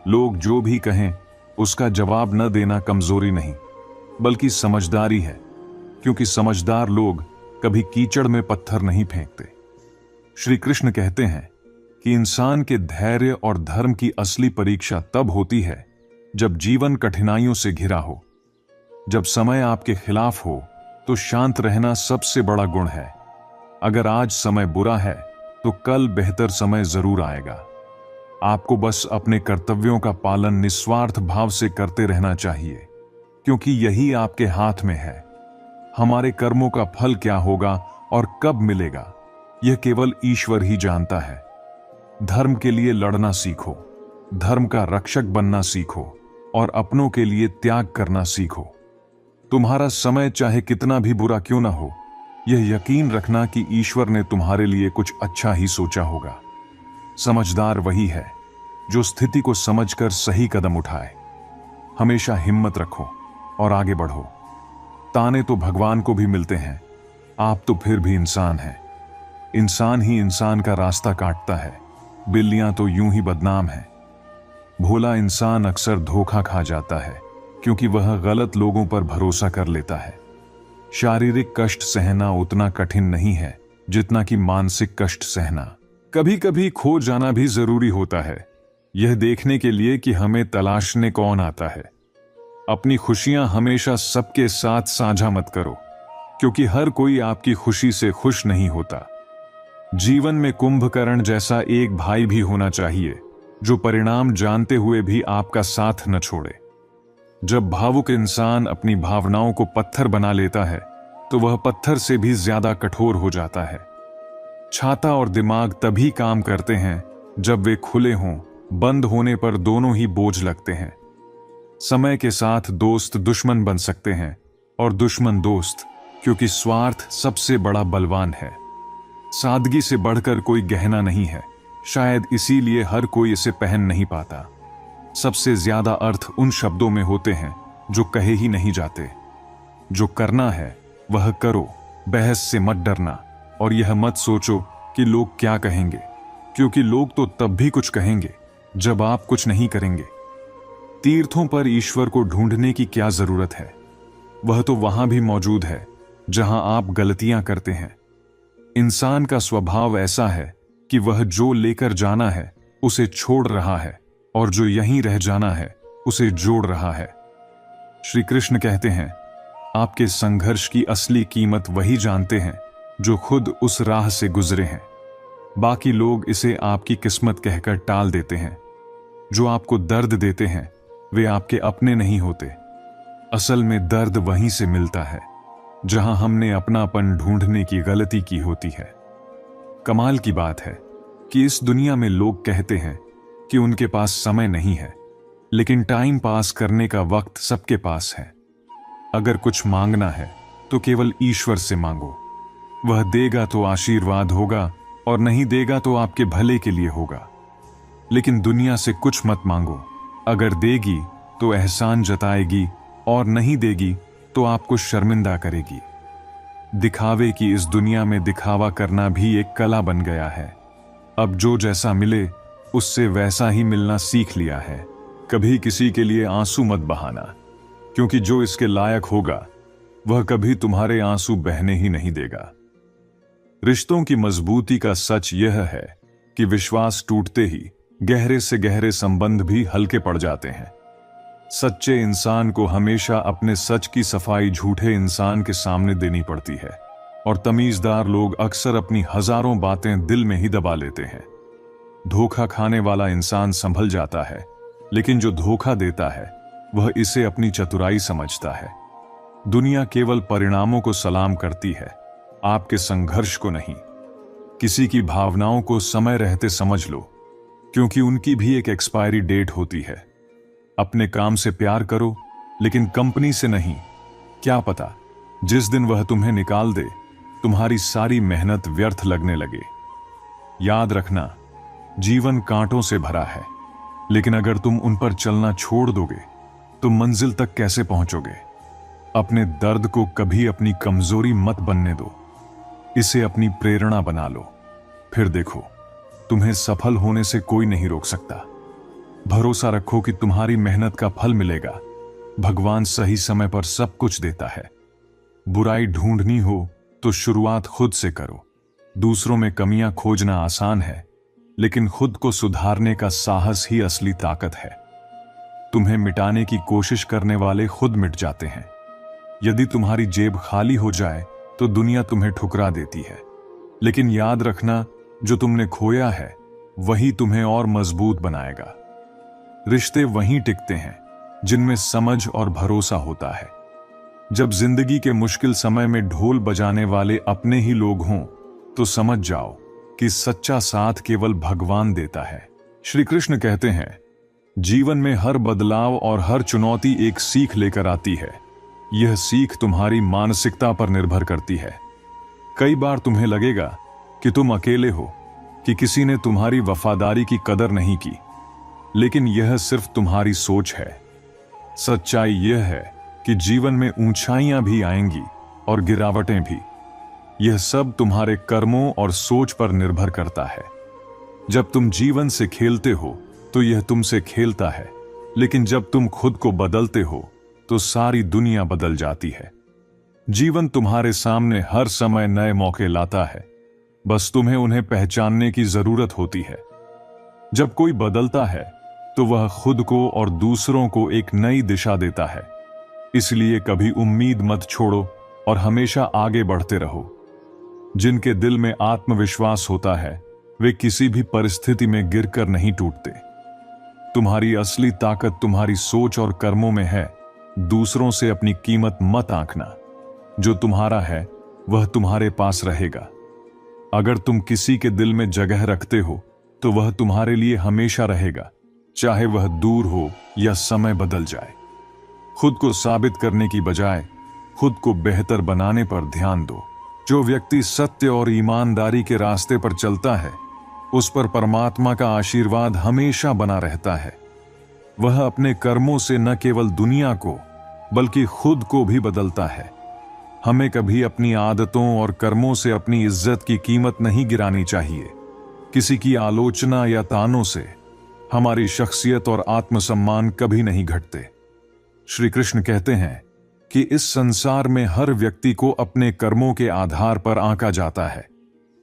लोग जो भी कहें उसका जवाब न देना कमजोरी नहीं, बल्कि समझदारी है, क्योंकि समझदार लोग कभी कीचड़ में पत्थर नहीं फेंकते। श्री कृष्ण कहते हैं कि इंसान के धैर्य और धर्म की असली परीक्षा तब होती है जब जीवन कठिनाइयों से घिरा हो। जब समय आपके खिलाफ हो तो शांत रहना सबसे बड़ा गुण है। अगर आज समय बुरा है तो कल बेहतर समय जरूर आएगा। आपको बस अपने कर्तव्यों का पालन निस्वार्थ भाव से करते रहना चाहिए, क्योंकि यही आपके हाथ में है। हमारे कर्मों का फल क्या होगा और कब मिलेगा, यह केवल ईश्वर ही जानता है। धर्म के लिए लड़ना सीखो, धर्म का रक्षक बनना सीखो और अपनों के लिए त्याग करना सीखो। तुम्हारा समय चाहे कितना भी बुरा क्यों ना हो, यह यकीन रखना कि ईश्वर ने तुम्हारे लिए कुछ अच्छा ही सोचा होगा। समझदार वही है जो स्थिति को समझकर सही कदम उठाए। हमेशा हिम्मत रखो और आगे बढ़ो। ताने तो भगवान को भी मिलते हैं, आप तो फिर भी इंसान हैं। इंसान ही इंसान का रास्ता काटता है, बिल्लियां तो यूं ही बदनाम हैं। भोला इंसान अक्सर धोखा खा जाता है, क्योंकि वह गलत लोगों पर भरोसा कर लेता है। शारीरिक कष्ट सहना उतना कठिन नहीं है जितना कि मानसिक कष्ट सहना। कभी कभी खो जाना भी जरूरी होता है, यह देखने के लिए कि हमें तलाशने कौन आता है। अपनी खुशियां हमेशा सबके साथ साझा मत करो, क्योंकि हर कोई आपकी खुशी से खुश नहीं होता। जीवन में कुंभकर्ण जैसा एक भाई भी होना चाहिए, जो परिणाम जानते हुए भी आपका साथ न छोड़े। जब भावुक इंसान अपनी भावनाओं को पत्थर बना लेता है, तो वह पत्थर से भी ज्यादा कठोर हो जाता है। छाता और दिमाग तभी काम करते हैं जब वे खुले हों, बंद होने पर दोनों ही बोझ लगते हैं। समय के साथ दोस्त दुश्मन बन सकते हैं और दुश्मन दोस्त, क्योंकि स्वार्थ सबसे बड़ा बलवान है। सादगी से बढ़कर कोई गहना नहीं है, शायद इसीलिए हर कोई इसे पहन नहीं पाता। सबसे ज्यादा अर्थ उन शब्दों में होते हैं जो कहे ही नहीं जाते। जो करना है वह करो, बहस से मत डरना, और यह मत सोचो कि लोग क्या कहेंगे, क्योंकि लोग तो तब भी कुछ कहेंगे जब आप कुछ नहीं करेंगे। तीर्थों पर ईश्वर को ढूंढने की क्या जरूरत है, वह तो वहां भी मौजूद है जहां आप गलतियां करते हैं। इंसान का स्वभाव ऐसा है कि वह जो लेकर जाना है उसे छोड़ रहा है, और जो यहीं रह जाना है उसे जोड़ रहा है। श्री कृष्ण कहते हैं, आपके संघर्ष की असली कीमत वही जानते हैं जो खुद उस राह से गुजरे हैं। बाकी लोग इसे आपकी किस्मत कहकर टाल देते हैं। जो आपको दर्द देते हैं वे आपके अपने नहीं होते। असल में दर्द वहीं से मिलता है जहां हमने अपनापन ढूंढने की गलती की होती है। कमाल की बात है कि इस दुनिया में लोग कहते हैं कि उनके पास समय नहीं है, लेकिन टाइम पास करने का वक्त सबके पास है। अगर कुछ मांगना है तो केवल ईश्वर से मांगो। वह देगा तो आशीर्वाद होगा और नहीं देगा तो आपके भले के लिए होगा। लेकिन दुनिया से कुछ मत मांगो। अगर देगी तो एहसान जताएगी और नहीं देगी तो आपको शर्मिंदा करेगी। दिखावे की इस दुनिया में दिखावा करना भी एक कला बन गया है। अब जो जैसा मिले उससे वैसा ही मिलना सीख लिया है। कभी किसी के लिए आंसू मत बहाना, क्योंकि जो इसके लायक होगा वह कभी तुम्हारे आंसू बहने ही नहीं देगा। रिश्तों की मजबूती का सच यह है कि विश्वास टूटते ही गहरे से गहरे संबंध भी हल्के पड़ जाते हैं। सच्चे इंसान को हमेशा अपने सच की सफाई झूठे इंसान के सामने देनी पड़ती है, और तमीजदार लोग अक्सर अपनी हजारों बातें दिल में ही दबा लेते हैं। धोखा खाने वाला इंसान संभल जाता है, लेकिन जो धोखा देता है वह इसे अपनी चतुराई समझता है। दुनिया केवल परिणामों को सलाम करती है, आपके संघर्ष को नहीं। किसी की भावनाओं को समय रहते समझ लो, क्योंकि उनकी भी एक एक्सपायरी डेट होती है। अपने काम से प्यार करो, लेकिन कंपनी से नहीं। क्या पता जिस दिन वह तुम्हें निकाल दे तुम्हारी सारी मेहनत व्यर्थ लगने लगे। याद रखना, जीवन कांटों से भरा है, लेकिन अगर तुम उन पर चलना छोड़ दोगे तो मंजिल तक कैसे पहुंचोगे। अपने दर्द को कभी अपनी कमजोरी मत बनने दो, इसे अपनी प्रेरणा बना लो। फिर देखो, तुम्हें सफल होने से कोई नहीं रोक सकता। भरोसा रखो कि तुम्हारी मेहनत का फल मिलेगा। भगवान सही समय पर सब कुछ देता है। बुराई ढूंढनी हो तो शुरुआत खुद से करो। दूसरों में कमियां खोजना आसान है, लेकिन खुद को सुधारने का साहस ही असली ताकत है। तुम्हें मिटाने की कोशिश करने वाले खुद मिट जाते हैं। यदि तुम्हारी जेब खाली हो जाए तो दुनिया तुम्हें ठुकरा देती है, लेकिन याद रखना, जो तुमने खोया है वही तुम्हें और मजबूत बनाएगा। रिश्ते वहीं टिकते हैं जिनमें समझ और भरोसा होता है। जब जिंदगी के मुश्किल समय में ढोल बजाने वाले अपने ही लोग हों तो समझ जाओ कि सच्चा साथ केवल भगवान देता है। श्री कृष्ण कहते हैं, जीवन में हर बदलाव और हर चुनौती एक सीख लेकर आती है। यह सीख तुम्हारी मानसिकता पर निर्भर करती है। कई बार तुम्हें लगेगा कि तुम अकेले हो, कि किसी ने तुम्हारी वफादारी की कदर नहीं की, लेकिन यह सिर्फ तुम्हारी सोच है। सच्चाई यह है कि जीवन में ऊंचाइयां भी आएंगी और गिरावटें भी। यह सब तुम्हारे कर्मों और सोच पर निर्भर करता है। जब तुम जीवन से खेलते हो तो यह तुमसे खेलता है, लेकिन जब तुम खुद को बदलते हो तो सारी दुनिया बदल जाती है। जीवन तुम्हारे सामने हर समय नए मौके लाता है, बस तुम्हें उन्हें पहचानने की जरूरत होती है। जब कोई बदलता है तो वह खुद को और दूसरों को एक नई दिशा देता है। इसलिए कभी उम्मीद मत छोड़ो और हमेशा आगे बढ़ते रहो। जिनके दिल में आत्मविश्वास होता है वे किसी भी परिस्थिति में गिरकर नहीं टूटते। तुम्हारी असली ताकत तुम्हारी सोच और कर्मों में है। दूसरों से अपनी कीमत मत आंकना। जो तुम्हारा है वह तुम्हारे पास रहेगा। अगर तुम किसी के दिल में जगह रखते हो तो वह तुम्हारे लिए हमेशा रहेगा, चाहे वह दूर हो या समय बदल जाए। खुद को साबित करने की बजाय खुद को बेहतर बनाने पर ध्यान दो। जो व्यक्ति सत्य और ईमानदारी के रास्ते पर चलता है उस पर परमात्मा का आशीर्वाद हमेशा बना रहता है। वह अपने कर्मों से न केवल दुनिया को बल्कि खुद को भी बदलता है। हमें कभी अपनी आदतों और कर्मों से अपनी इज्जत की कीमत नहीं गिरानी चाहिए। किसी की आलोचना या तानों से हमारी शख्सियत और आत्मसम्मान कभी नहीं घटते। श्री कृष्ण कहते हैं कि इस संसार में हर व्यक्ति को अपने कर्मों के आधार पर आंका जाता है,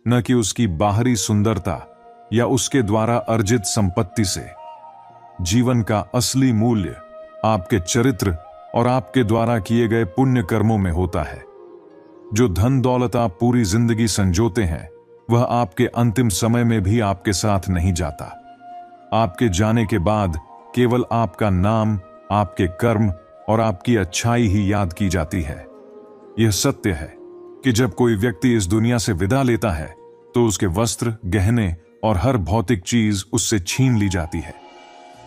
न कि उसकी बाहरी सुंदरता या उसके द्वारा अर्जित संपत्ति से। जीवन का असली मूल्य आपके चरित्र और आपके द्वारा किए गए पुण्य कर्मों में होता है। जो धन दौलत आप पूरी जिंदगी संजोते हैं वह आपके अंतिम समय में भी आपके साथ नहीं जाता। आपके जाने के बाद केवल आपका नाम, आपके कर्म और आपकी अच्छाई ही याद की जाती है। यह सत्य है कि जब कोई व्यक्ति इस दुनिया से विदा लेता है तो उसके वस्त्र, गहने और हर भौतिक चीज उससे छीन ली जाती है।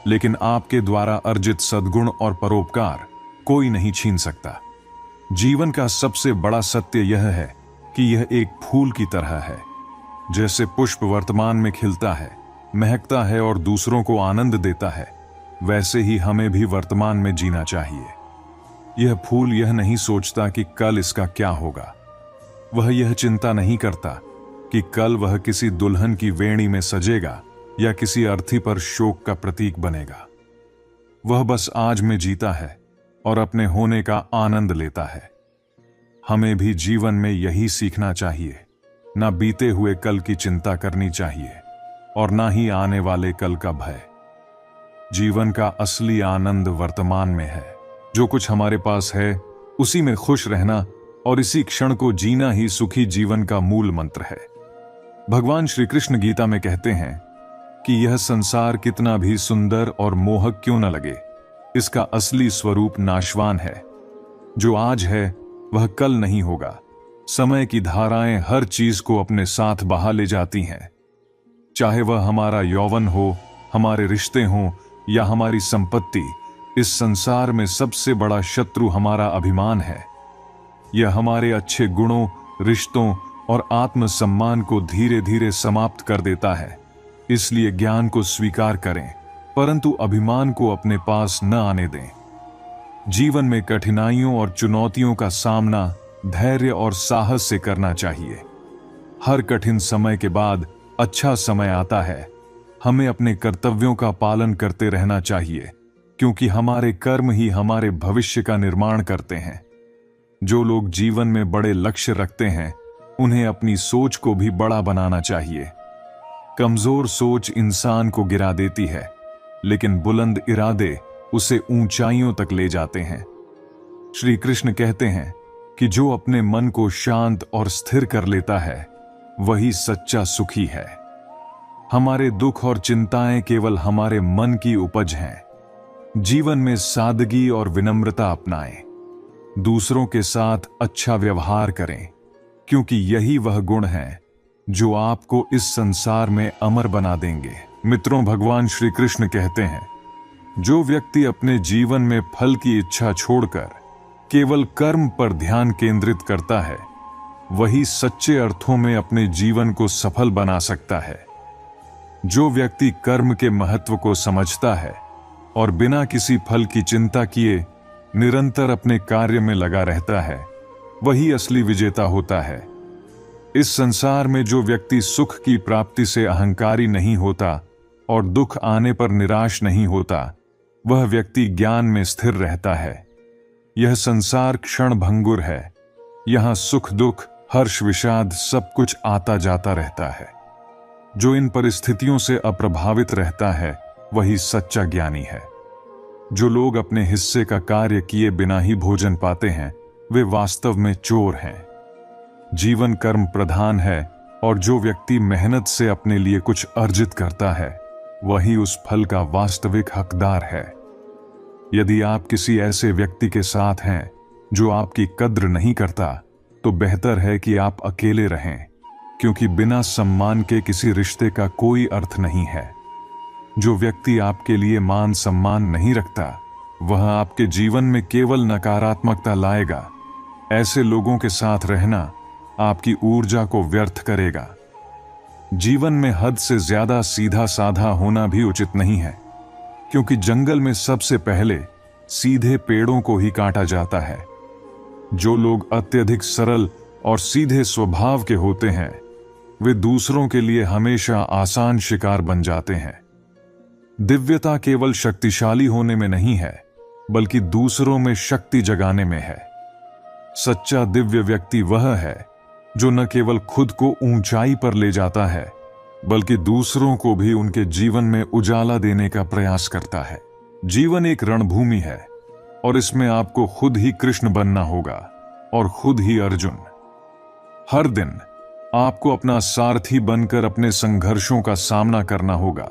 लेकिन आपके द्वारा अर्जित सद्गुण और परोपकार कोई नहीं छीन सकता। जीवन का सबसे बड़ा सत्य यह है कि यह एक फूल की तरह है। जैसे पुष्प वर्तमान में खिलता है, महकता है और दूसरों को आनंद देता है, वैसे ही हमें भी वर्तमान में जीना चाहिए। यह फूल यह नहीं सोचता कि कल इसका क्या होगा। वह यह चिंता नहीं करता कि कल वह किसी दुल्हन की वेणी में सजेगा या किसी अर्थी पर शोक का प्रतीक बनेगा। वह बस आज में जीता है और अपने होने का आनंद लेता है। हमें भी जीवन में यही सीखना चाहिए। ना बीते हुए कल की चिंता करनी चाहिए और ना ही आने वाले कल का भय। जीवन का असली आनंद वर्तमान में है। जो कुछ हमारे पास है उसी में खुश रहना और इसी क्षण को जीना ही सुखी जीवन का मूल मंत्र है। भगवान श्री कृष्ण गीता में कहते हैं कि यह संसार कितना भी सुंदर और मोहक क्यों न लगे, इसका असली स्वरूप नाशवान है। जो आज है वह कल नहीं होगा। समय की धाराएं हर चीज को अपने साथ बहा ले जाती हैं। चाहे वह हमारा यौवन हो, हमारे रिश्ते हों या हमारी संपत्ति, इस संसार में सबसे बड़ा शत्रु हमारा अभिमान है। यह हमारे अच्छे गुणों, रिश्तों और आत्मसम्मान को धीरे धीरे समाप्त कर देता है। इसलिए ज्ञान को स्वीकार करें, परंतु अभिमान को अपने पास न आने दें। जीवन में कठिनाइयों और चुनौतियों का सामना धैर्य और साहस से करना चाहिए। हर कठिन समय के बाद अच्छा समय आता है। हमें अपने कर्तव्यों का पालन करते रहना चाहिए, क्योंकि हमारे कर्म ही हमारे भविष्य का निर्माण करते हैं। जो लोग जीवन में बड़े लक्ष्य रखते हैं, उन्हें अपनी सोच को भी बड़ा बनाना चाहिए। कमजोर सोच इंसान को गिरा देती है, लेकिन बुलंद इरादे उसे ऊंचाइयों तक ले जाते हैं। श्री कृष्ण कहते हैं कि जो अपने मन को शांत और स्थिर कर लेता है, वही सच्चा सुखी है। हमारे दुख और चिंताएं केवल हमारे मन की उपज हैं। जीवन में सादगी और विनम्रता अपनाएं। दूसरों के साथ अच्छा व्यवहार करें, क्योंकि यही वह गुण हैं जो आपको इस संसार में अमर बना देंगे। मित्रों, भगवान श्री कृष्ण कहते हैं, जो व्यक्ति अपने जीवन में फल की इच्छा छोड़कर केवल कर्म पर ध्यान केंद्रित करता है, वही सच्चे अर्थों में अपने जीवन को सफल बना सकता है। जो व्यक्ति कर्म के महत्व को समझता है और बिना किसी फल की चिंता किए निरंतर अपने कार्य में लगा रहता है, वही असली विजेता होता है। इस संसार में जो व्यक्ति सुख की प्राप्ति से अहंकारी नहीं होता और दुख आने पर निराश नहीं होता, वह व्यक्ति ज्ञान में स्थिर रहता है। यह संसार क्षण भंगुर है। यहां सुख दुख, हर्ष विषाद सब कुछ आता जाता रहता है। जो इन परिस्थितियों से अप्रभावित रहता है, वही सच्चा ज्ञानी है। जो लोग अपने हिस्से का कार्य किए बिना ही भोजन पाते हैं, वे वास्तव में चोर हैं। जीवन कर्म प्रधान है और जो व्यक्ति मेहनत से अपने लिए कुछ अर्जित करता है, वही उस फल का वास्तविक हकदार है। यदि आप किसी ऐसे व्यक्ति के साथ हैं जो आपकी कद्र नहीं करता, तो बेहतर है कि आप अकेले रहें, क्योंकि बिना सम्मान के किसी रिश्ते का कोई अर्थ नहीं है। जो व्यक्ति आपके लिए मान सम्मान नहीं रखता, वह आपके जीवन में केवल नकारात्मकता लाएगा। ऐसे लोगों के साथ रहना आपकी ऊर्जा को व्यर्थ करेगा। जीवन में हद से ज्यादा सीधा साधा होना भी उचित नहीं है, क्योंकि जंगल में सबसे पहले सीधे पेड़ों को ही काटा जाता है। जो लोग अत्यधिक सरल और सीधे स्वभाव के होते हैं, वे दूसरों के लिए हमेशा आसान शिकार बन जाते हैं। दिव्यता केवल शक्तिशाली होने में नहीं है, बल्कि दूसरों में शक्ति जगाने में है। सच्चा दिव्य व्यक्ति वह है जो न केवल खुद को ऊंचाई पर ले जाता है, बल्कि दूसरों को भी उनके जीवन में उजाला देने का प्रयास करता है। जीवन एक रणभूमि है और इसमें आपको खुद ही कृष्ण बनना होगा और खुद ही अर्जुन। हर दिन आपको अपना सारथी बनकर अपने संघर्षों का सामना करना होगा।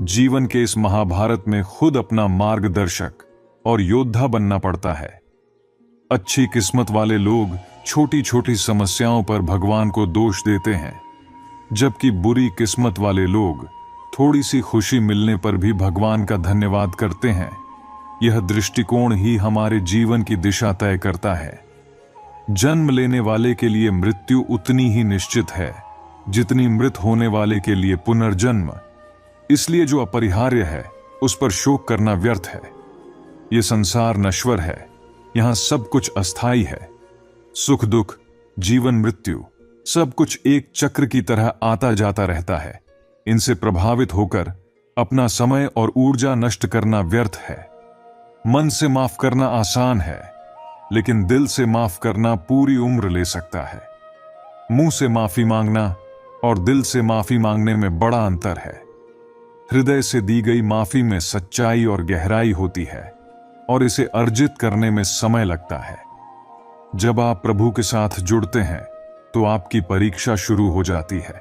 जीवन के इस महाभारत में खुद अपना मार्गदर्शक और योद्धा बनना पड़ता है। अच्छी किस्मत वाले लोग छोटी छोटी समस्याओं पर भगवान को दोष देते हैं, जबकि बुरी किस्मत वाले लोग थोड़ी सी खुशी मिलने पर भी भगवान का धन्यवाद करते हैं। यह दृष्टिकोण ही हमारे जीवन की दिशा तय करता है। जन्म लेने वाले के लिए मृत्यु उतनी ही निश्चित है जितनी मृत होने वाले के लिए पुनर्जन्म। इसलिए जो अपरिहार्य है उस पर शोक करना व्यर्थ है। यह संसार नश्वर है, यहां सब कुछ अस्थायी है। सुख दुख, जीवन मृत्यु, सब कुछ एक चक्र की तरह आता जाता रहता है। इनसे प्रभावित होकर अपना समय और ऊर्जा नष्ट करना व्यर्थ है। मन से माफ करना आसान है, लेकिन दिल से माफ करना पूरी उम्र ले सकता है। मुंह से माफी मांगना और दिल से माफी मांगने में बड़ा अंतर है। हृदय से दी गई माफी में सच्चाई और गहराई होती है और इसे अर्जित करने में समय लगता है। जब आप प्रभु के साथ जुड़ते हैं तो आपकी परीक्षा शुरू हो जाती है।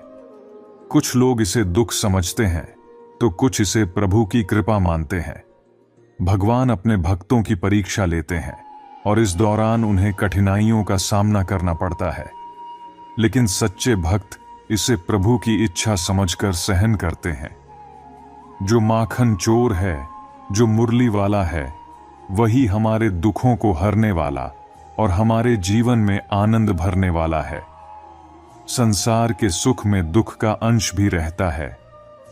कुछ लोग इसे दुख समझते हैं तो कुछ इसे प्रभु की कृपा मानते हैं। भगवान अपने भक्तों की परीक्षा लेते हैं और इस दौरान उन्हें कठिनाइयों का सामना करना पड़ता है, लेकिन सच्चे भक्त इसे प्रभु की इच्छा समझकर सहन करते हैं। जो माखन चोर है, जो मुरली वाला है, वही हमारे दुखों को हरने वाला और हमारे जीवन में आनंद भरने वाला है। संसार के सुख में दुख का अंश भी रहता है,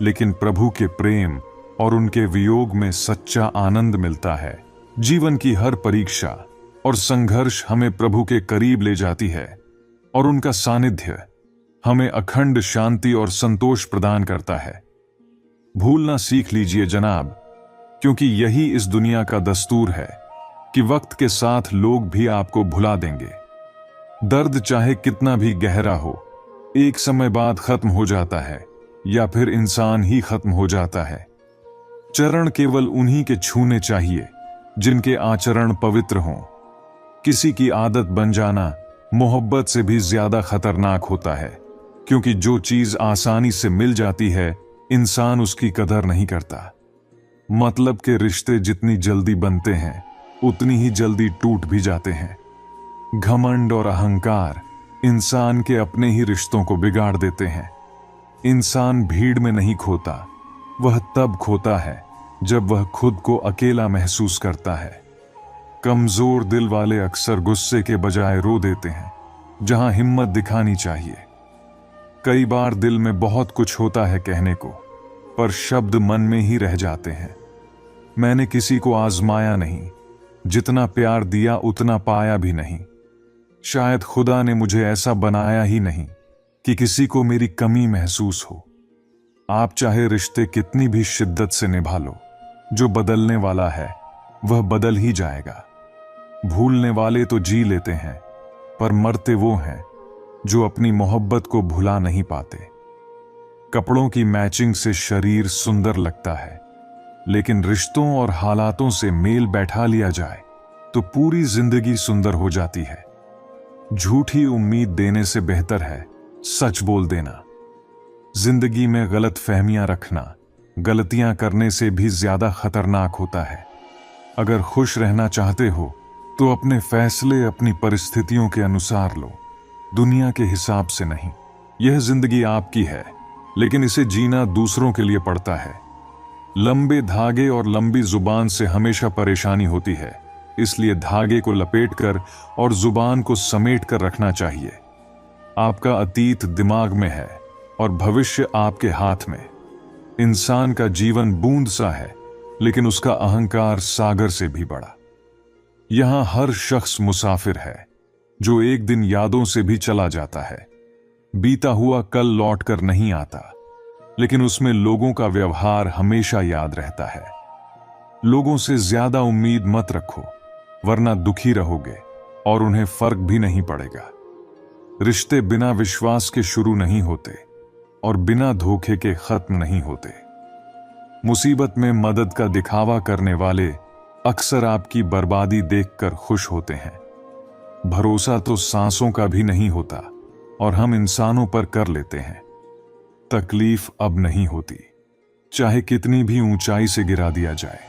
लेकिन प्रभु के प्रेम और उनके वियोग में सच्चा आनंद मिलता है। जीवन की हर परीक्षा और संघर्ष हमें प्रभु के करीब ले जाती है और उनका सानिध्य हमें अखंड शांति और संतोष प्रदान करता है। भूलना सीख लीजिए जनाब, क्योंकि यही इस दुनिया का दस्तूर है कि वक्त के साथ लोग भी आपको भुला देंगे। दर्द चाहे कितना भी गहरा हो, एक समय बाद खत्म हो जाता है या फिर इंसान ही खत्म हो जाता है। चरण केवल उन्हीं के छूने चाहिए जिनके आचरण पवित्र हों। किसी की आदत बन जाना मोहब्बत से भी ज्यादा खतरनाक होता है, क्योंकि जो चीज आसानी से मिल जाती है इंसान उसकी कदर नहीं करता। मतलब के रिश्ते जितनी जल्दी बनते हैं उतनी ही जल्दी टूट भी जाते हैं। घमंड और अहंकार इंसान के अपने ही रिश्तों को बिगाड़ देते हैं। इंसान भीड़ में नहीं खोता, वह तब खोता है जब वह खुद को अकेला महसूस करता है। कमजोर दिल वाले अक्सर गुस्से के बजाय रो देते हैं जहां हिम्मत दिखानी चाहिए। कई बार दिल में बहुत कुछ होता है कहने को, पर शब्द मन में ही रह जाते हैं। मैंने किसी को आजमाया नहीं, जितना प्यार दिया उतना पाया भी नहीं। शायद खुदा ने मुझे ऐसा बनाया ही नहीं कि किसी को मेरी कमी महसूस हो। आप चाहे रिश्ते कितनी भी शिद्दत से निभा लो, जो बदलने वाला है वह बदल ही जाएगा। भूलने वाले तो जी लेते हैं, पर मरते वो हैं जो अपनी मोहब्बत को भुला नहीं पाते। कपड़ों की मैचिंग से शरीर सुंदर लगता है, लेकिन रिश्तों और हालातों से मेल बैठा लिया जाए तो पूरी जिंदगी सुंदर हो जाती है। झूठी उम्मीद देने से बेहतर है सच बोल देना। जिंदगी में गलत फहमियां रखना गलतियां करने से भी ज्यादा खतरनाक होता है। अगर खुश रहना चाहते हो तो अपने फैसले अपनी परिस्थितियों के अनुसार लो, दुनिया के हिसाब से नहीं। यह जिंदगी आपकी है, लेकिन इसे जीना दूसरों के लिए पड़ता है। लंबे धागे और लंबी जुबान से हमेशा परेशानी होती है, इसलिए धागे को लपेटकर और जुबान को समेट कर रखना चाहिए। आपका अतीत दिमाग में है और भविष्य आपके हाथ में। इंसान का जीवन बूंद सा है, लेकिन उसका अहंकार सागर से भी बड़ा। यहां हर शख्स मुसाफिर है जो एक दिन यादों से भी चला जाता है। बीता हुआ कल लौट कर नहीं आता, लेकिन उसमें लोगों का व्यवहार हमेशा याद रहता है। लोगों से ज्यादा उम्मीद मत रखो, वरना दुखी रहोगे और उन्हें फर्क भी नहीं पड़ेगा। रिश्ते बिना विश्वास के शुरू नहीं होते और बिना धोखे के खत्म नहीं होते। मुसीबत में मदद का दिखावा करने वाले अक्सर आपकी बर्बादी देखकर खुश होते हैं। भरोसा तो सांसों का भी नहीं होता और हम इंसानों पर कर लेते हैं। तकलीफ अब नहीं होती, चाहे कितनी भी ऊंचाई से गिरा दिया जाए,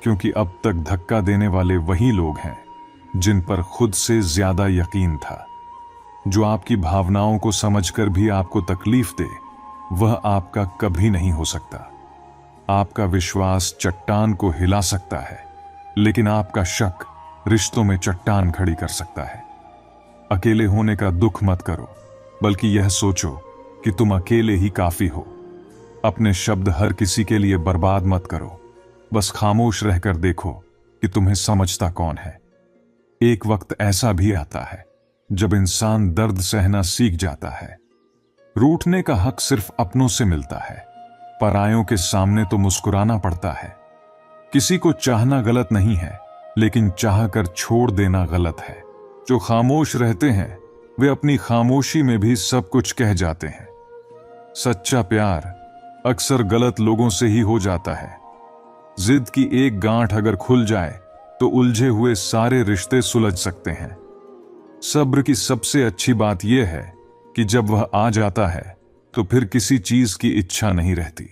क्योंकि अब तक धक्का देने वाले वही लोग हैं जिन पर खुद से ज्यादा यकीन था। जो आपकी भावनाओं को समझकर भी आपको तकलीफ दे, वह आपका कभी नहीं हो सकता। आपका विश्वास चट्टान को हिला सकता है, लेकिन आपका शक रिश्तों में चट्टान खड़ी कर सकता है। अकेले होने का दुख मत करो, बल्कि यह सोचो कि तुम अकेले ही काफी हो। अपने शब्द हर किसी के लिए बर्बाद मत करो, बस खामोश रहकर देखो कि तुम्हें समझता कौन है। एक वक्त ऐसा भी आता है जब इंसान दर्द सहना सीख जाता है। रूठने का हक सिर्फ अपनों से मिलता है, परायों के सामने तो मुस्कुराना पड़ता है। किसी को चाहना गलत नहीं है, लेकिन चाहकर छोड़ देना गलत है। जो खामोश रहते हैं वे अपनी खामोशी में भी सब कुछ कह जाते हैं। सच्चा प्यार अक्सर गलत लोगों से ही हो जाता है। जिद की एक गांठ अगर खुल जाए तो उलझे हुए सारे रिश्ते सुलझ सकते हैं। सब्र की सबसे अच्छी बात यह है कि जब वह आ जाता है तो फिर किसी चीज की इच्छा नहीं रहती।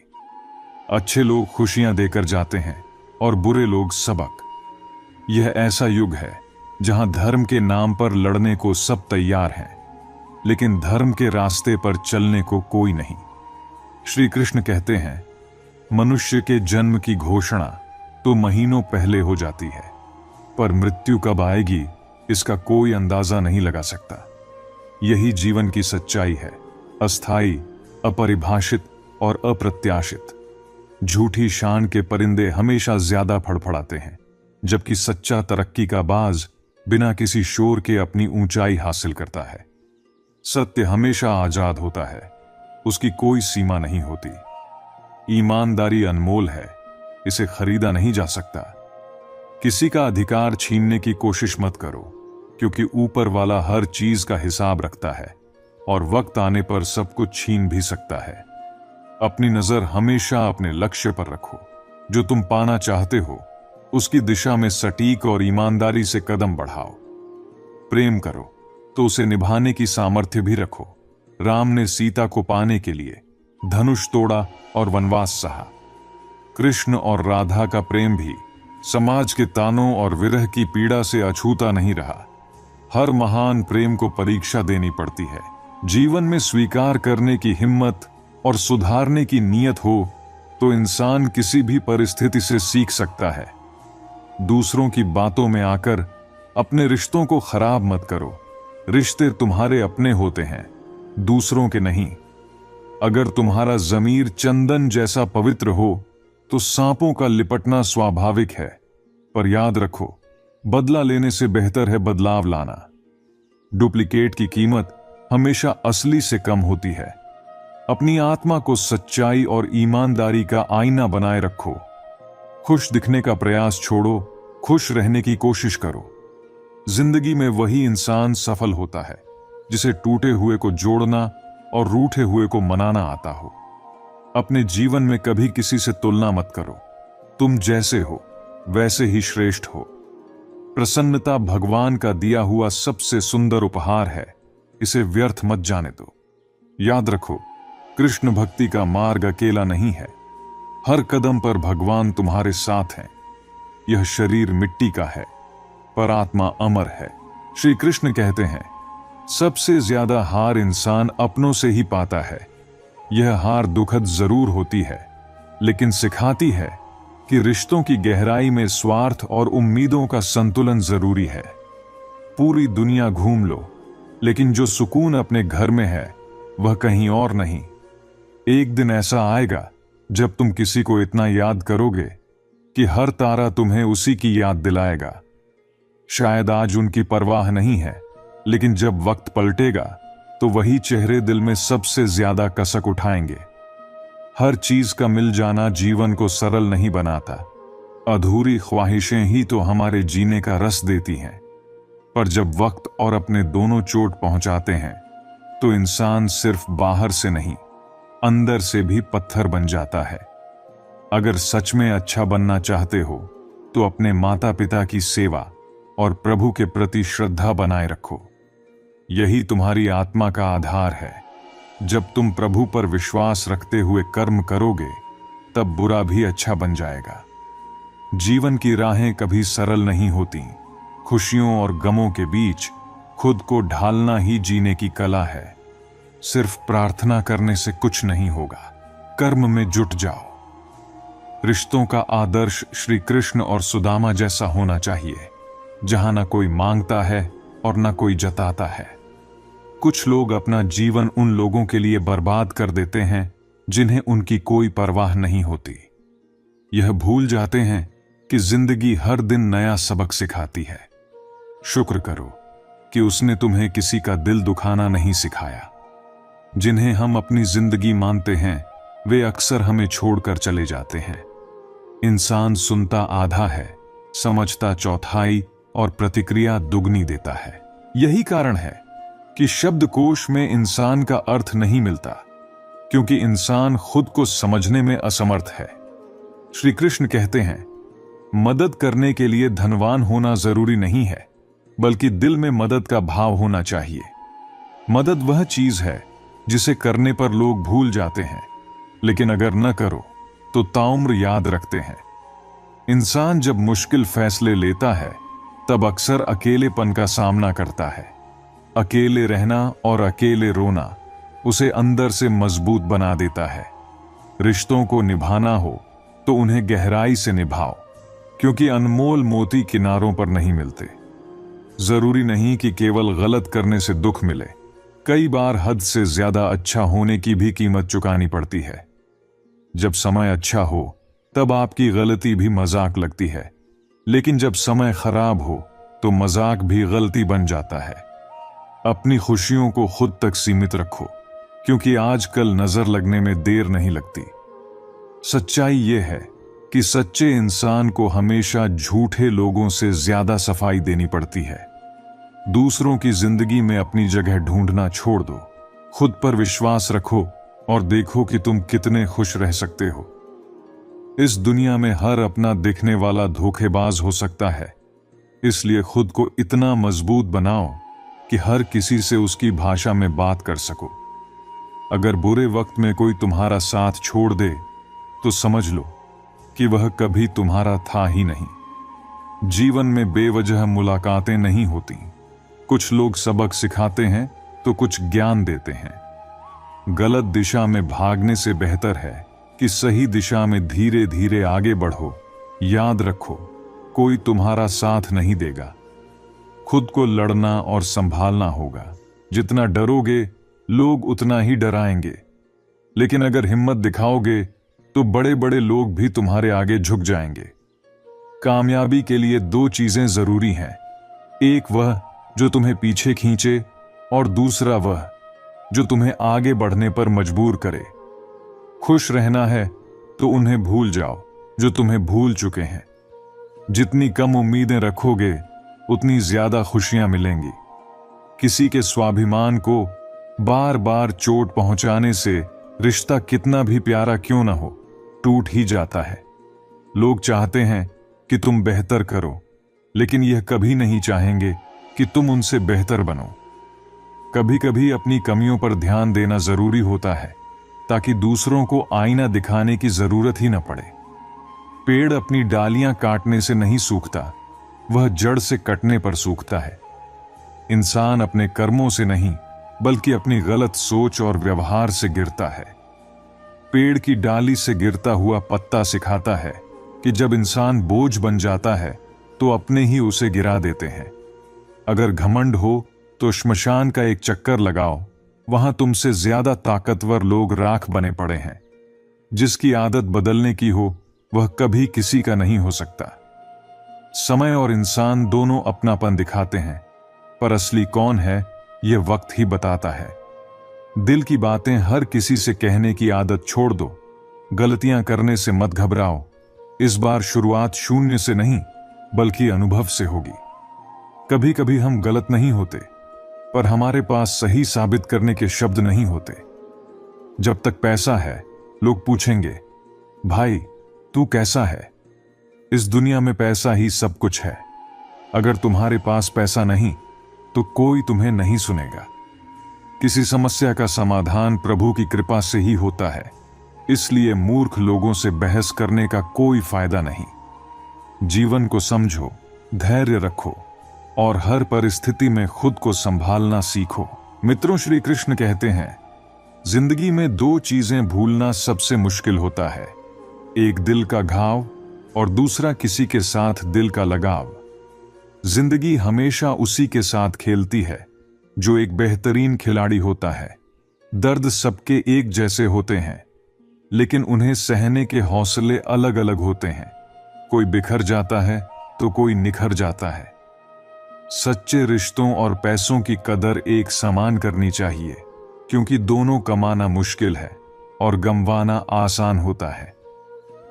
अच्छे लोग खुशियां देकर जाते हैं और बुरे लोग सबक। यह ऐसा युग है जहां धर्म के नाम पर लड़ने को सब तैयार हैं, लेकिन धर्म के रास्ते पर चलने को कोई नहीं। श्री कृष्ण कहते हैं, मनुष्य के जन्म की घोषणा तो महीनों पहले हो जाती है, पर मृत्यु कब आएगी इसका कोई अंदाजा नहीं लगा सकता। यही जीवन की सच्चाई है, अस्थाई, अपरिभाषित और अप्रत्याशित। झूठी शान के परिंदे हमेशा ज्यादा फड़फड़ाते हैं, जबकि सच्चा तरक्की का बाज बिना किसी शोर के अपनी ऊंचाई हासिल करता है। सत्य हमेशा आजाद होता है, उसकी कोई सीमा नहीं होती। ईमानदारी अनमोल है, इसे खरीदा नहीं जा सकता। किसी का अधिकार छीनने की कोशिश मत करो, क्योंकि ऊपर वाला हर चीज का हिसाब रखता है और वक्त आने पर सब कुछ छीन भी सकता है। अपनी नजर हमेशा अपने लक्ष्य पर रखो। जो तुम पाना चाहते हो उसकी दिशा में सटीक और ईमानदारी से कदम बढ़ाओ। प्रेम करो तो उसे निभाने की सामर्थ्य भी रखो। राम ने सीता को पाने के लिए धनुष तोड़ा और वनवास सहा। कृष्ण और राधा का प्रेम भी समाज के तानों और विरह की पीड़ा से अछूता नहीं रहा। हर महान प्रेम को परीक्षा देनी पड़ती है। जीवन में स्वीकार करने की हिम्मत और सुधारने की नीयत हो तो इंसान किसी भी परिस्थिति से सीख सकता है। दूसरों की बातों में आकर अपने रिश्तों को खराब मत करो। रिश्ते तुम्हारे अपने होते हैं, दूसरों के नहीं। अगर तुम्हारा ज़मीर चंदन जैसा पवित्र हो तो सांपों का लिपटना स्वाभाविक है, पर याद रखो, बदला लेने से बेहतर है बदलाव लाना। डुप्लीकेट की कीमत हमेशा असली से कम होती है। अपनी आत्मा को सच्चाई और ईमानदारी का आईना बनाए रखो। खुश दिखने का प्रयास छोड़ो, खुश रहने की कोशिश करो। जिंदगी में वही इंसान सफल होता है जिसे टूटे हुए को जोड़ना और रूठे हुए को मनाना आता हो। अपने जीवन में कभी किसी से तुलना मत करो। तुम जैसे हो वैसे ही श्रेष्ठ हो। प्रसन्नता भगवान का दिया हुआ सबसे सुंदर उपहार है, इसे व्यर्थ मत जाने दो। याद रखो, कृष्ण भक्ति का मार्ग अकेला नहीं है। हर कदम पर भगवान तुम्हारे साथ हैं। यह शरीर मिट्टी का है, पर आत्मा अमर है। श्री कृष्ण कहते हैं, सबसे ज्यादा हार इंसान अपनों से ही पाता है। यह हार दुखद जरूर होती है, लेकिन सिखाती है कि रिश्तों की गहराई में स्वार्थ और उम्मीदों का संतुलन जरूरी है। पूरी दुनिया घूम लो, लेकिन जो सुकून अपने घर में है वह कहीं और नहीं। एक दिन ऐसा आएगा जब तुम किसी को इतना याद करोगे कि हर तारा तुम्हें उसी की याद दिलाएगा। शायद आज उनकी परवाह नहीं है, लेकिन जब वक्त पलटेगा तो वही चेहरे दिल में सबसे ज्यादा कसक उठाएंगे। हर चीज का मिल जाना जीवन को सरल नहीं बनाता। अधूरी ख्वाहिशें ही तो हमारे जीने का रस देती हैं। पर जब वक्त और अपने दोनों चोट पहुंचाते हैं तो इंसान सिर्फ बाहर से नहीं, अंदर से भी पत्थर बन जाता है। अगर सच में अच्छा बनना चाहते हो तो अपने माता पिता की सेवा और प्रभु के प्रति श्रद्धा बनाए रखो। यही तुम्हारी आत्मा का आधार है। जब तुम प्रभु पर विश्वास रखते हुए कर्म करोगे, तब बुरा भी अच्छा बन जाएगा। जीवन की राहें कभी सरल नहीं होती। खुशियों और गमों के बीच खुद को ढालना ही जीने की कला है। सिर्फ प्रार्थना करने से कुछ नहीं होगा, कर्म में जुट जाओ। रिश्तों का आदर्श श्री कृष्ण और सुदामा जैसा होना चाहिए, जहां ना कोई मांगता है और ना कोई जताता है। कुछ लोग अपना जीवन उन लोगों के लिए बर्बाद कर देते हैं जिन्हें उनकी कोई परवाह नहीं होती। यह भूल जाते हैं कि जिंदगी हर दिन नया सबक सिखाती है। शुक्र करो कि उसने तुम्हें किसी का दिल दुखाना नहीं सिखाया। जिन्हें हम अपनी जिंदगी मानते हैं वे अक्सर हमें छोड़कर चले जाते हैं। इंसान सुनता आधा है, समझता चौथाई और प्रतिक्रिया दुगनी देता है। यही कारण है कि शब्दकोश में इंसान का अर्थ नहीं मिलता, क्योंकि इंसान खुद को समझने में असमर्थ है। श्री कृष्ण कहते हैं, मदद करने के लिए धनवान होना जरूरी नहीं है, बल्कि दिल में मदद का भाव होना चाहिए। मदद वह चीज है जिसे करने पर लोग भूल जाते हैं, लेकिन अगर न करो तो ताउम्र याद रखते हैं। इंसान जब मुश्किल फैसले लेता है तब अक्सर अकेलेपन का सामना करता है। अकेले रहना और अकेले रोना उसे अंदर से मजबूत बना देता है। रिश्तों को निभाना हो तो उन्हें गहराई से निभाओ, क्योंकि अनमोल मोती किनारों पर नहीं मिलते। जरूरी नहीं कि केवल गलत करने से दुख मिले, कई बार हद से ज्यादा अच्छा होने की भी कीमत चुकानी पड़ती है। जब समय अच्छा हो तब आपकी गलती भी मजाक लगती है, लेकिन जब समय खराब हो तो मजाक भी गलती बन जाता है। अपनी खुशियों को खुद तक सीमित रखो, क्योंकि आजकल नजर लगने में देर नहीं लगती। सच्चाई यह है कि सच्चे इंसान को हमेशा झूठे लोगों से ज्यादा सफाई देनी पड़ती है। दूसरों की जिंदगी में अपनी जगह ढूंढना छोड़ दो, खुद पर विश्वास रखो और देखो कि तुम कितने खुश रह सकते हो। इस दुनिया में हर अपना दिखने वाला धोखेबाज हो सकता है, इसलिए खुद को इतना मजबूत बनाओ कि हर किसी से उसकी भाषा में बात कर सको। अगर बुरे वक्त में कोई तुम्हारा साथ छोड़ दे तो समझ लो कि वह कभी तुम्हारा था ही नहीं। जीवन में बेवजह मुलाकातें नहीं होती। कुछ लोग सबक सिखाते हैं तो कुछ ज्ञान देते हैं। गलत दिशा में भागने से बेहतर है कि सही दिशा में धीरे धीरे आगे बढ़ो। याद रखो, कोई तुम्हारा साथ नहीं देगा। खुद को लड़ना और संभालना होगा। जितना डरोगे लोग उतना ही डराएंगे, लेकिन अगर हिम्मत दिखाओगे तो बड़े बड़े लोग भी तुम्हारे आगे झुक जाएंगे। कामयाबी के लिए दो चीजें जरूरी हैं, एक वह जो तुम्हें पीछे खींचे और दूसरा वह जो तुम्हें आगे बढ़ने पर मजबूर करे। खुश रहना है तो उन्हें भूल जाओ जो तुम्हें भूल चुके हैं। जितनी कम उम्मीदें रखोगे उतनी ज्यादा खुशियां मिलेंगी। किसी के स्वाभिमान को बार बार चोट पहुंचाने से रिश्ता कितना भी प्यारा क्यों ना हो, टूट ही जाता है। लोग चाहते हैं कि तुम बेहतर करो, लेकिन यह कभी नहीं चाहेंगे कि तुम उनसे बेहतर बनो। कभी कभी अपनी कमियों पर ध्यान देना जरूरी होता है, ताकि दूसरों को आईना दिखाने की जरूरत ही न पड़े। पेड़ अपनी डालियां काटने से नहीं सूखता, वह जड़ से कटने पर सूखता है। इंसान अपने कर्मों से नहीं, बल्कि अपनी गलत सोच और व्यवहार से गिरता है। पेड़ की डाली से गिरता हुआ पत्ता सिखाता है कि जब इंसान बोझ बन जाता है तो अपने ही उसे गिरा देते हैं। अगर घमंड हो तो श्मशान का एक चक्कर लगाओ, वहां तुमसे ज्यादा ताकतवर लोग राख बने पड़े हैं। जिसकी आदत बदलने की हो वह कभी किसी का नहीं हो सकता। समय और इंसान दोनों अपनापन दिखाते हैं, पर असली कौन है यह वक्त ही बताता है। दिल की बातें हर किसी से कहने की आदत छोड़ दो। गलतियां करने से मत घबराओ। इस बार शुरुआत शून्य से नहीं, बल्कि अनुभव से होगी। कभी कभी हम गलत नहीं होते, पर हमारे पास सही साबित करने के शब्द नहीं होते। जब तक पैसा है, लोग पूछेंगे, भाई तू कैसा है? इस दुनिया में पैसा ही सब कुछ है। अगर तुम्हारे पास पैसा नहीं तो कोई तुम्हें नहीं सुनेगा। किसी समस्या का समाधान प्रभु की कृपा से ही होता है, इसलिए मूर्ख लोगों से बहस करने का कोई फायदा नहीं। जीवन को समझो, धैर्य रखो और हर परिस्थिति में खुद को संभालना सीखो। मित्रों, श्री कृष्ण कहते हैं, जिंदगी में दो चीजें भूलना सबसे मुश्किल होता है, एक दिल का घाव और दूसरा किसी के साथ दिल का लगाव। जिंदगी हमेशा उसी के साथ खेलती है जो एक बेहतरीन खिलाड़ी होता है। दर्द सबके एक जैसे होते हैं, लेकिन उन्हें सहने के हौसले अलग अलग होते हैं। कोई बिखर जाता है तो कोई निखर जाता है। सच्चे रिश्तों और पैसों की कदर एक समान करनी चाहिए, क्योंकि दोनों कमाना मुश्किल है और गंवाना आसान होता है।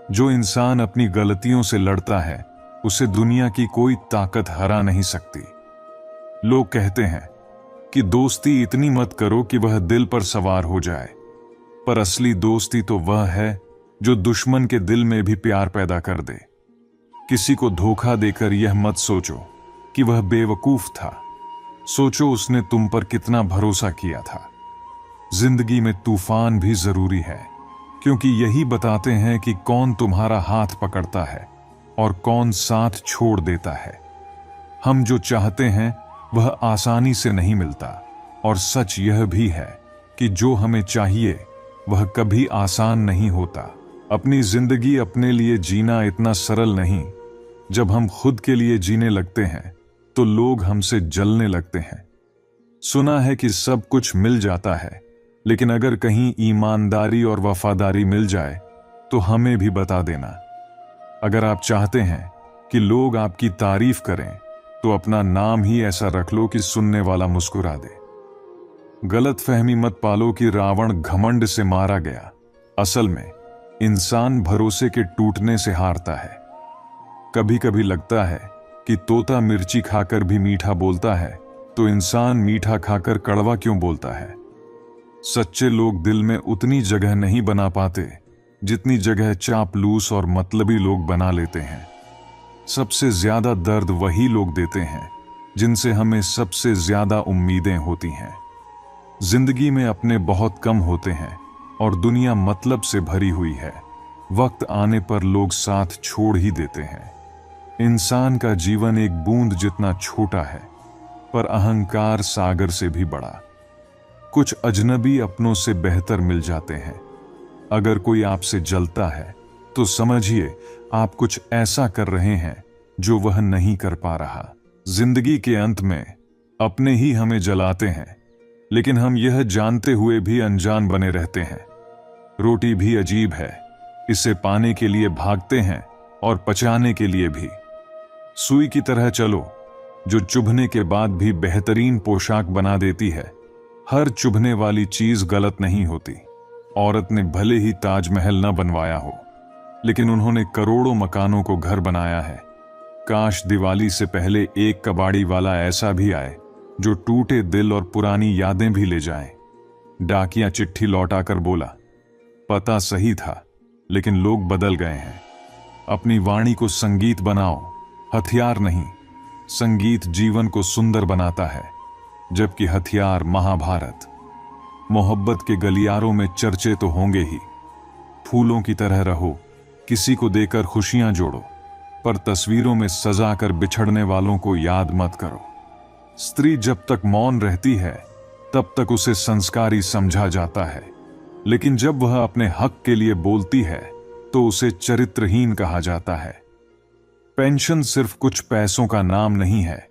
जो इंसान अपनी गलतियों से लड़ता है, उसे दुनिया की कोई ताकत हरा नहीं सकती। लोग कहते हैं कि दोस्ती इतनी मत करो कि वह दिल पर सवार हो जाए, पर असली दोस्ती तो वह है जो दुश्मन के दिल में भी प्यार पैदा कर दे। किसी को धोखा देकर यह मत सोचो कि वह बेवकूफ था, सोचो उसने तुम पर कितना भरोसा किया था। जिंदगी में तूफान भी जरूरी है, क्योंकि यही बताते हैं कि कौन तुम्हारा हाथ पकड़ता है और कौन साथ छोड़ देता है। हम जो चाहते हैं वह आसानी से नहीं मिलता, और सच यह भी है कि जो हमें चाहिए वह कभी आसान नहीं होता। अपनी जिंदगी अपने लिए जीना इतना सरल नहीं। जब हम खुद के लिए जीने लगते हैं तो लोग हमसे जलने लगते हैं। सुना है कि सब कुछ मिल जाता है, लेकिन अगर कहीं ईमानदारी और वफादारी मिल जाए तो हमें भी बता देना। अगर आप चाहते हैं कि लोग आपकी तारीफ करें, तो अपना नाम ही ऐसा रख लो कि सुनने वाला मुस्कुरा दे। गलत फहमी मत पालो कि रावण घमंड से मारा गया। असल में इंसान भरोसे के टूटने से हारता है। कभी कभी लगता है कि तोता मिर्ची खाकर भी मीठा बोलता है, तो इंसान मीठा खाकर कड़वा क्यों बोलता है। सच्चे लोग दिल में उतनी जगह नहीं बना पाते जितनी जगह चापलूस और मतलबी लोग बना लेते हैं। सबसे ज्यादा दर्द वही लोग देते हैं जिनसे हमें सबसे ज्यादा उम्मीदें होती हैं। जिंदगी में अपने बहुत कम होते हैं और दुनिया मतलब से भरी हुई है। वक्त आने पर लोग साथ छोड़ ही देते हैं। इंसान का जीवन एक बूंद जितना छोटा है, पर अहंकार सागर से भी बड़ा। कुछ अजनबी अपनों से बेहतर मिल जाते हैं। अगर कोई आपसे जलता है तो समझिए आप कुछ ऐसा कर रहे हैं जो वह नहीं कर पा रहा। जिंदगी के अंत में अपने ही हमें जलाते हैं, लेकिन हम यह जानते हुए भी अनजान बने रहते हैं। रोटी भी अजीब है, इसे पाने के लिए भागते हैं और पचाने के लिए भी। सुई की तरह चलो, जो चुभने के बाद भी बेहतरीन पोशाक बना देती है। हर चुभने वाली चीज गलत नहीं होती। औरत ने भले ही ताजमहल न बनवाया हो, लेकिन उन्होंने करोड़ों मकानों को घर बनाया है। काश दिवाली से पहले एक कबाड़ी वाला ऐसा भी आए जो टूटे दिल और पुरानी यादें भी ले जाए। डाकिया चिट्ठी लौटाकर बोला, पता सही था, लेकिन लोग बदल गए हैं। अपनी वाणी को संगीत बनाओ, हथियार नहीं। संगीत जीवन को सुंदर बनाता है, जबकि हथियार महाभारत। मोहब्बत के गलियारों में चर्चे तो होंगे ही। फूलों की तरह रहो, किसी को देकर खुशियां जोड़ो, पर तस्वीरों में सजा कर बिछड़ने वालों को याद मत करो। स्त्री जब तक मौन रहती है तब तक उसे संस्कारी समझा जाता है, लेकिन जब वह अपने हक के लिए बोलती है तो उसे चरित्रहीन कहा जाता है। पेंशन सिर्फ कुछ पैसों का नाम नहीं है,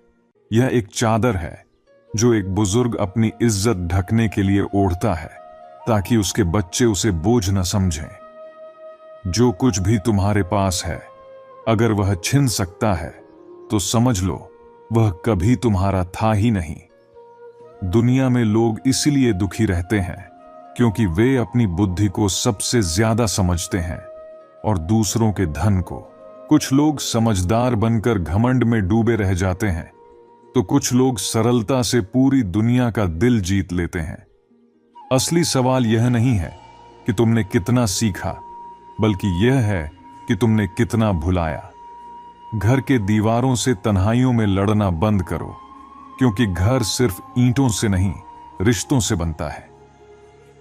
यह एक चादर है जो एक बुजुर्ग अपनी इज्जत ढकने के लिए ओढ़ता है, ताकि उसके बच्चे उसे बोझ न समझें। जो कुछ भी तुम्हारे पास है, अगर वह छिन सकता है तो समझ लो वह कभी तुम्हारा था ही नहीं। दुनिया में लोग इसलिए दुखी रहते हैं क्योंकि वे अपनी बुद्धि को सबसे ज्यादा समझते हैं और दूसरों के धन को। कुछ लोग समझदार बनकर घमंड में डूबे रह जाते हैं, तो कुछ लोग सरलता से पूरी दुनिया का दिल जीत लेते हैं। असली सवाल यह नहीं है कि तुमने कितना सीखा, बल्कि यह है कि तुमने कितना भुलाया। घर के दीवारों से तन्हाइयों में लड़ना बंद करो, क्योंकि घर सिर्फ ईंटों से नहीं, रिश्तों से बनता है।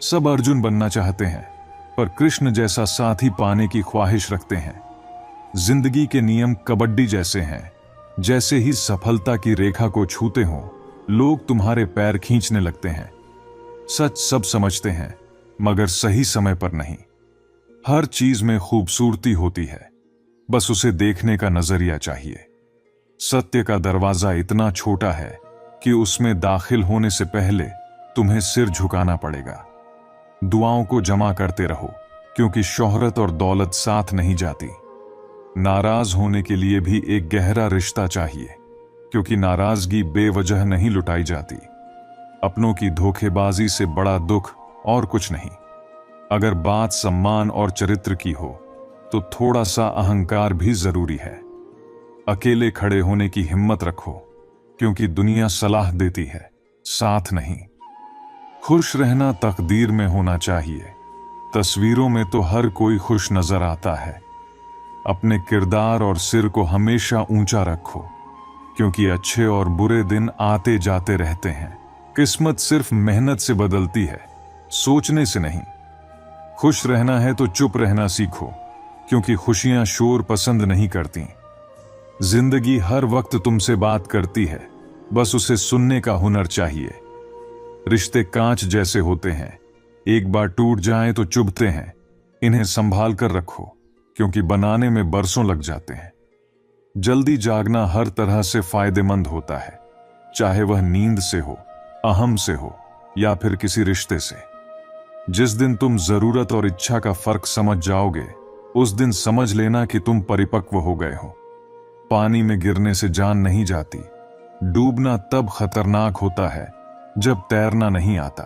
सब अर्जुन बनना चाहते हैं, पर कृष्ण जैसा साथी पाने की ख्वाहिश रखते हैं। जिंदगी के नियम कबड्डी जैसे हैं, जैसे ही सफलता की रेखा को छूते हो, लोग तुम्हारे पैर खींचने लगते हैं। सच सब समझते हैं, मगर सही समय पर नहीं। हर चीज में खूबसूरती होती है, बस उसे देखने का नजरिया चाहिए। सत्य का दरवाजा इतना छोटा है कि उसमें दाखिल होने से पहले तुम्हें सिर झुकाना पड़ेगा। दुआओं को जमा करते रहो, क्योंकि शोहरत और दौलत साथ नहीं जाती। नाराज होने के लिए भी एक गहरा रिश्ता चाहिए, क्योंकि नाराजगी बेवजह नहीं लुटाई जाती। अपनों की धोखेबाजी से बड़ा दुख और कुछ नहीं। अगर बात सम्मान और चरित्र की हो तो थोड़ा सा अहंकार भी जरूरी है। अकेले खड़े होने की हिम्मत रखो, क्योंकि दुनिया सलाह देती है, साथ नहीं। खुश रहना तकदीर में होना चाहिए। तस्वीरों में तो हर कोई खुश नजर आता है। अपने किरदार और सिर को हमेशा ऊंचा रखो, क्योंकि अच्छे और बुरे दिन आते जाते रहते हैं। किस्मत सिर्फ मेहनत से बदलती है, सोचने से नहीं। खुश रहना है तो चुप रहना सीखो, क्योंकि खुशियां शोर पसंद नहीं करती। जिंदगी हर वक्त तुमसे बात करती है, बस उसे सुनने का हुनर चाहिए। रिश्ते कांच जैसे होते हैं, एक बार टूट जाएं तो चुभते हैं। इन्हें संभाल कर रखो, क्योंकि बनाने में बरसों लग जाते हैं। जल्दी जागना हर तरह से फायदेमंद होता है, चाहे वह नींद से हो, अहम से हो, या फिर किसी रिश्ते से। जिस दिन तुम जरूरत और इच्छा का फर्क समझ जाओगे, उस दिन समझ लेना कि तुम परिपक्व हो गए हो। पानी में गिरने से जान नहीं जाती। डूबना तब खतरनाक होता है जब तैरना नहीं आता।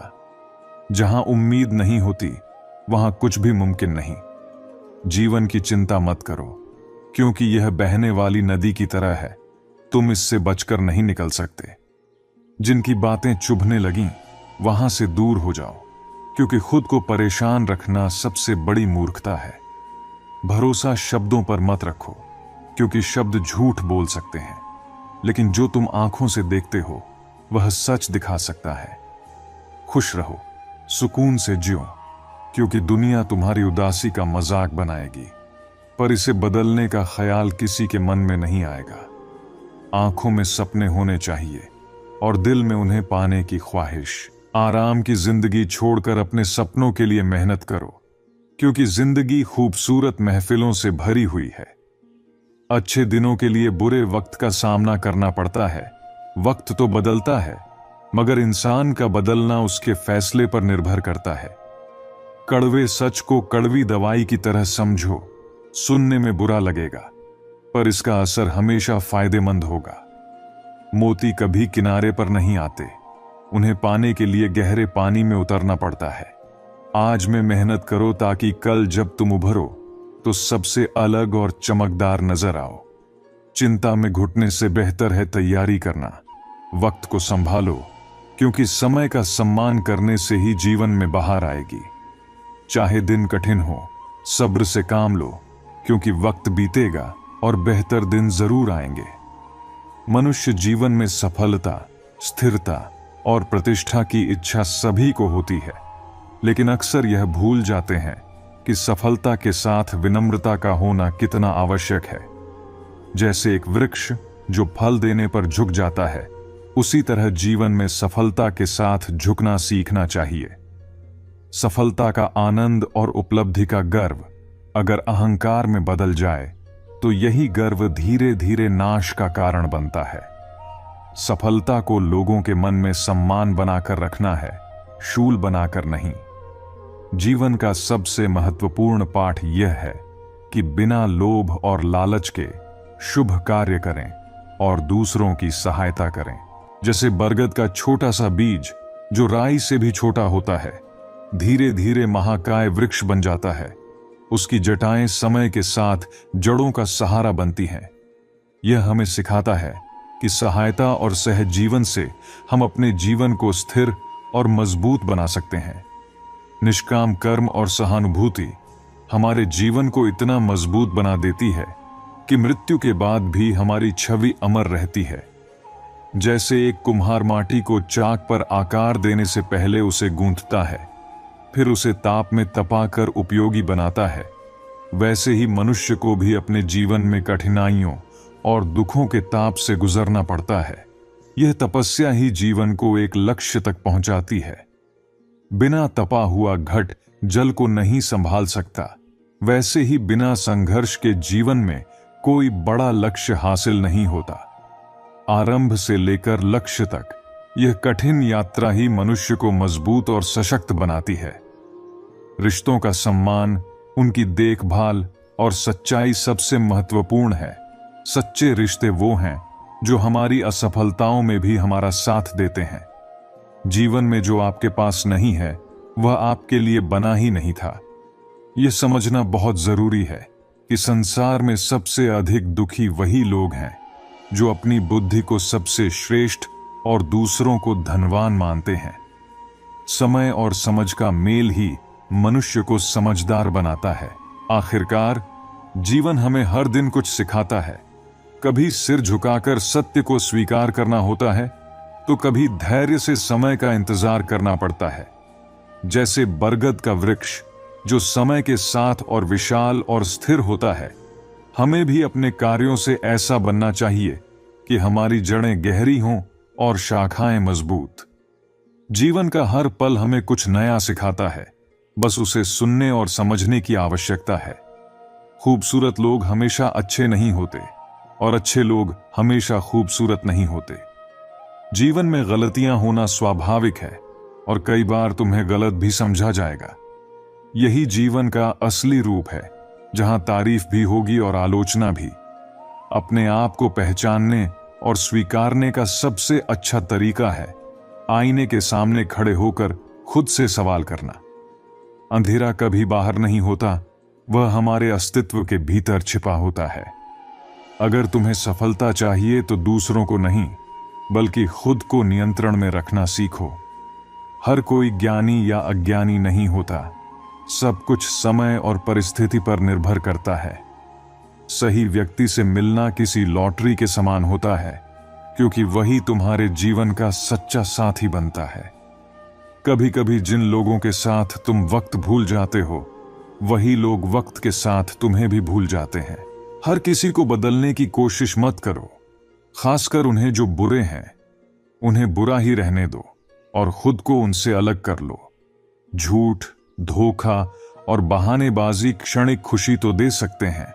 जहां उम्मीद नहीं होती, वहां कुछ भी मुमकिन नहीं। जीवन की चिंता मत करो, क्योंकि यह बहने वाली नदी की तरह है। तुम इससे बचकर नहीं निकल सकते। जिनकी बातें चुभने लगीं, वहां से दूर हो जाओ, क्योंकि खुद को परेशान रखना सबसे बड़ी मूर्खता है। भरोसा शब्दों पर मत रखो, क्योंकि शब्द झूठ बोल सकते हैं, लेकिन जो तुम आंखों से देखते हो वह सच दिखा सकता है। खुश रहो, सुकून से जियो, क्योंकि दुनिया तुम्हारी उदासी का मजाक बनाएगी, पर इसे बदलने का ख्याल किसी के मन में नहीं आएगा। आंखों में सपने होने चाहिए और दिल में उन्हें पाने की ख्वाहिश। आराम की जिंदगी छोड़कर अपने सपनों के लिए मेहनत करो, क्योंकि जिंदगी खूबसूरत महफिलों से भरी हुई है। अच्छे दिनों के लिए बुरे वक्त का सामना करना पड़ता है। वक्त तो बदलता है, मगर इंसान का बदलना उसके फैसले पर निर्भर करता है। कड़वे सच को कड़वी दवाई की तरह समझो। सुनने में बुरा लगेगा, पर इसका असर हमेशा फायदेमंद होगा। मोती कभी किनारे पर नहीं आते, उन्हें पाने के लिए गहरे पानी में उतरना पड़ता है। आज में मेहनत करो, ताकि कल जब तुम उभरो तो सबसे अलग और चमकदार नजर आओ। चिंता में घुटने से बेहतर है तैयारी करना। वक्त को संभालो, क्योंकि समय का सम्मान करने से ही जीवन में बहार आएगी। चाहे दिन कठिन हो, सब्र से काम लो, क्योंकि वक्त बीतेगा और बेहतर दिन जरूर आएंगे। मनुष्य जीवन में सफलता, स्थिरता और प्रतिष्ठा की इच्छा सभी को होती है, लेकिन अक्सर यह भूल जाते हैं कि सफलता के साथ विनम्रता का होना कितना आवश्यक है। जैसे एक वृक्ष जो फल देने पर झुक जाता है, उसी तरह जीवन में सफलता के साथ झुकना सीखना चाहिए। सफलता का आनंद और उपलब्धि का गर्व अगर अहंकार में बदल जाए, तो यही गर्व धीरे धीरे नाश का कारण बनता है। सफलता को लोगों के मन में सम्मान बनाकर रखना है, शूल बनाकर नहीं। जीवन का सबसे महत्वपूर्ण पाठ यह है कि बिना लोभ और लालच के शुभ कार्य करें और दूसरों की सहायता करें। जैसे बरगद का छोटा सा बीज जो राई से भी छोटा होता है, धीरे धीरे महाकाय वृक्ष बन जाता है। उसकी जटाएं समय के साथ जड़ों का सहारा बनती हैं। यह हमें सिखाता है कि सहायता और सहजीवन से हम अपने जीवन को स्थिर और मजबूत बना सकते हैं। निष्काम कर्म और सहानुभूति हमारे जीवन को इतना मजबूत बना देती है कि मृत्यु के बाद भी हमारी छवि अमर रहती है। जैसे एक कुम्हार माटी को चाक पर आकार देने से पहले उसे गूंथता है, फिर उसे ताप में तपाकर उपयोगी बनाता है, वैसे ही मनुष्य को भी अपने जीवन में कठिनाइयों और दुखों के ताप से गुजरना पड़ता है। यह तपस्या ही जीवन को एक लक्ष्य तक पहुंचाती है। बिना तपा हुआ घट जल को नहीं संभाल सकता, वैसे ही बिना संघर्ष के जीवन में कोई बड़ा लक्ष्य हासिल नहीं होता। आरंभ से लेकर लक्ष्य तक यह कठिन यात्रा ही मनुष्य को मजबूत और सशक्त बनाती है। रिश्तों का सम्मान, उनकी देखभाल और सच्चाई सबसे महत्वपूर्ण है। सच्चे रिश्ते वो हैं जो हमारी असफलताओं में भी हमारा साथ देते हैं। जीवन में जो आपके पास नहीं है वह आपके लिए बना ही नहीं था। यह समझना बहुत जरूरी है कि संसार में सबसे अधिक दुखी वही लोग हैं जो अपनी बुद्धि को सबसे श्रेष्ठ और दूसरों को धनवान मानते हैं। समय और समझ का मेल ही मनुष्य को समझदार बनाता है। आखिरकार जीवन हमें हर दिन कुछ सिखाता है। कभी सिर झुकाकर सत्य को स्वीकार करना होता है तो कभी धैर्य से समय का इंतजार करना पड़ता है। जैसे बरगद का वृक्ष जो समय के साथ और विशाल और स्थिर होता है, हमें भी अपने कार्यों से ऐसा बनना चाहिए कि हमारी जड़ें गहरी हों और शाखाएं मजबूत। जीवन का हर पल हमें कुछ नया सिखाता है, बस उसे सुनने और समझने की आवश्यकता है। खूबसूरत लोग हमेशा अच्छे नहीं होते और अच्छे लोग हमेशा खूबसूरत नहीं होते। जीवन में गलतियां होना स्वाभाविक है और कई बार तुम्हें गलत भी समझा जाएगा। यही जीवन का असली रूप है, जहां तारीफ भी होगी और आलोचना भी। अपने आप को पहचानने और स्वीकारने का सबसे अच्छा तरीका है आईने के सामने खड़े होकर खुद से सवाल करना। अंधेरा कभी बाहर नहीं होता, वह हमारे अस्तित्व के भीतर छिपा होता है। अगर तुम्हें सफलता चाहिए तो दूसरों को नहीं बल्कि खुद को नियंत्रण में रखना सीखो। हर कोई ज्ञानी या अज्ञानी नहीं होता, सब कुछ समय और परिस्थिति पर निर्भर करता है। सही व्यक्ति से मिलना किसी लॉटरी के समान होता है, क्योंकि वही तुम्हारे जीवन का सच्चा साथी बनता है। कभी कभी जिन लोगों के साथ तुम वक्त भूल जाते हो, वही लोग वक्त के साथ तुम्हें भी भूल जाते हैं। हर किसी को बदलने की कोशिश मत करो, खासकर उन्हें जो बुरे हैं। उन्हें बुरा ही रहने दो और खुद को उनसे अलग कर लो। झूठ, धोखा और बहानेबाजी क्षणिक खुशी तो दे सकते हैं,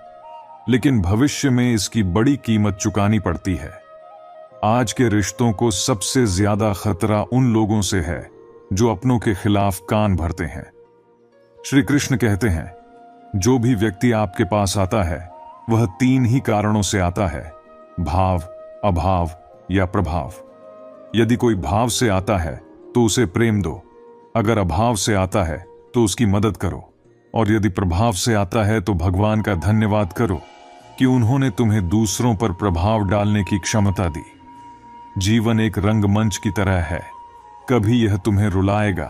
लेकिन भविष्य में इसकी बड़ी कीमत चुकानी पड़ती है। आज के रिश्तों को सबसे ज्यादा खतरा उन लोगों से है जो अपनों के खिलाफ कान भरते हैं। श्री कृष्ण कहते हैं, जो भी व्यक्ति आपके पास आता है वह 3 ही कारणों से आता है: भाव, अभाव या प्रभाव। यदि कोई भाव से आता है तो उसे प्रेम दो, अगर अभाव से आता है तो उसकी मदद करो, और यदि प्रभाव से आता है तो भगवान का धन्यवाद करो कि उन्होंने तुम्हें दूसरों पर प्रभाव डालने की क्षमता दी। जीवन एक रंगमंच की तरह है, कभी यह तुम्हें रुलाएगा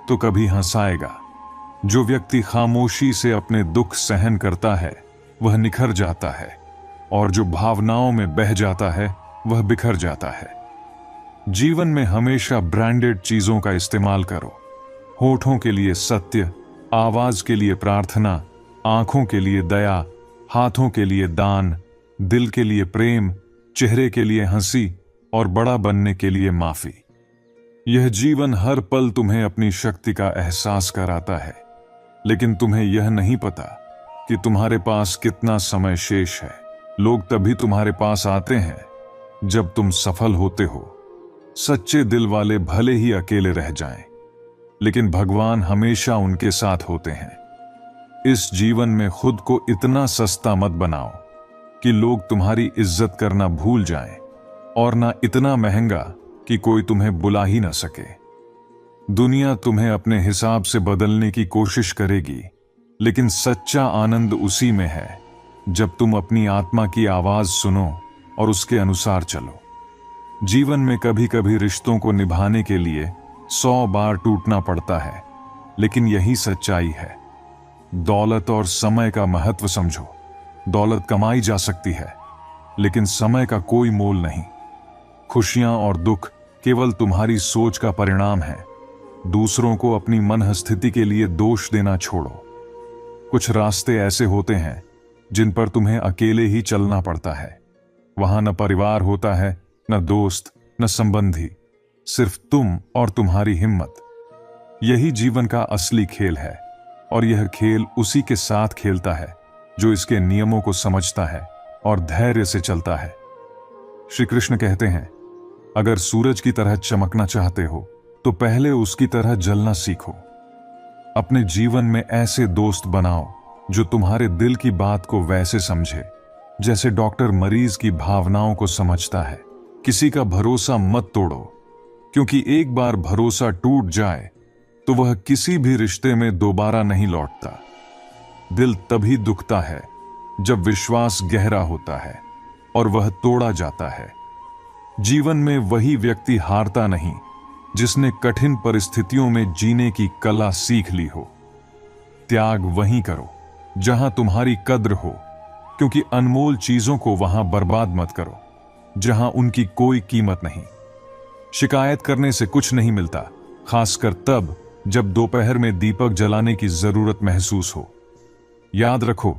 तो कभी हंसाएगा। जो व्यक्ति खामोशी से अपने दुख सहन करता है वह निखर जाता है, और जो भावनाओं में बह जाता है वह बिखर जाता है। जीवन में हमेशा ब्रांडेड चीजों का इस्तेमाल करो। होठों के लिए सत्य, आवाज के लिए प्रार्थना, आंखों के लिए दया, हाथों के लिए दान, दिल के लिए प्रेम, चेहरे के लिए हंसी और बड़ा बनने के लिए माफी। यह जीवन हर पल तुम्हें अपनी शक्ति का एहसास कराता है, लेकिन तुम्हें यह नहीं पता कि तुम्हारे पास कितना समय शेष है। लोग तभी तुम्हारे पास आते हैं जब तुम सफल होते हो। सच्चे दिल वाले भले ही अकेले रह जाएं, लेकिन भगवान हमेशा उनके साथ होते हैं। इस जीवन में खुद को इतना सस्ता मत बनाओ कि लोग तुम्हारी इज्जत करना भूल जाएं, और ना इतना महंगा कि कोई तुम्हें बुला ही ना सके। दुनिया तुम्हें अपने हिसाब से बदलने की कोशिश करेगी, लेकिन सच्चा आनंद उसी में है जब तुम अपनी आत्मा की आवाज सुनो और उसके अनुसार चलो। जीवन में कभी कभी रिश्तों को निभाने के लिए 100 बार टूटना पड़ता है, लेकिन यही सच्चाई है। दौलत और समय का महत्व समझो। दौलत कमाई जा सकती है, लेकिन समय का कोई मोल नहीं। खुशियां और दुख केवल तुम्हारी सोच का परिणाम है। दूसरों को अपनी मनःस्थिति के लिए दोष देना छोड़ो। कुछ रास्ते ऐसे होते हैं जिन पर तुम्हें अकेले ही चलना पड़ता है। वहां न परिवार होता है, न दोस्त, न संबंधी, सिर्फ तुम और तुम्हारी हिम्मत। यही जीवन का असली खेल है। और यह खेल उसी के साथ खेलता है जो इसके नियमों को समझता है और धैर्य से चलता है। श्री कृष्ण कहते हैं, अगर सूरज की तरह चमकना चाहते हो तो पहले उसकी तरह जलना सीखो। अपने जीवन में ऐसे दोस्त बनाओ जो तुम्हारे दिल की बात को वैसे समझे जैसे डॉक्टर मरीज की भावनाओं को समझता है। किसी का भरोसा मत तोड़ो, क्योंकि एक बार भरोसा टूट जाए तो वह किसी भी रिश्ते में दोबारा नहीं लौटता। दिल तभी दुखता है जब विश्वास गहरा होता है और वह तोड़ा जाता है। जीवन में वही व्यक्ति हारता नहीं जिसने कठिन परिस्थितियों में जीने की कला सीख ली हो। त्याग वहीं करो जहां तुम्हारी कद्र हो, क्योंकि अनमोल चीजों को वहां बर्बाद मत करो जहां उनकी कोई कीमत नहीं। शिकायत करने से कुछ नहीं मिलता, खासकर तब जब दोपहर में दीपक जलाने की जरूरत महसूस हो। याद रखो,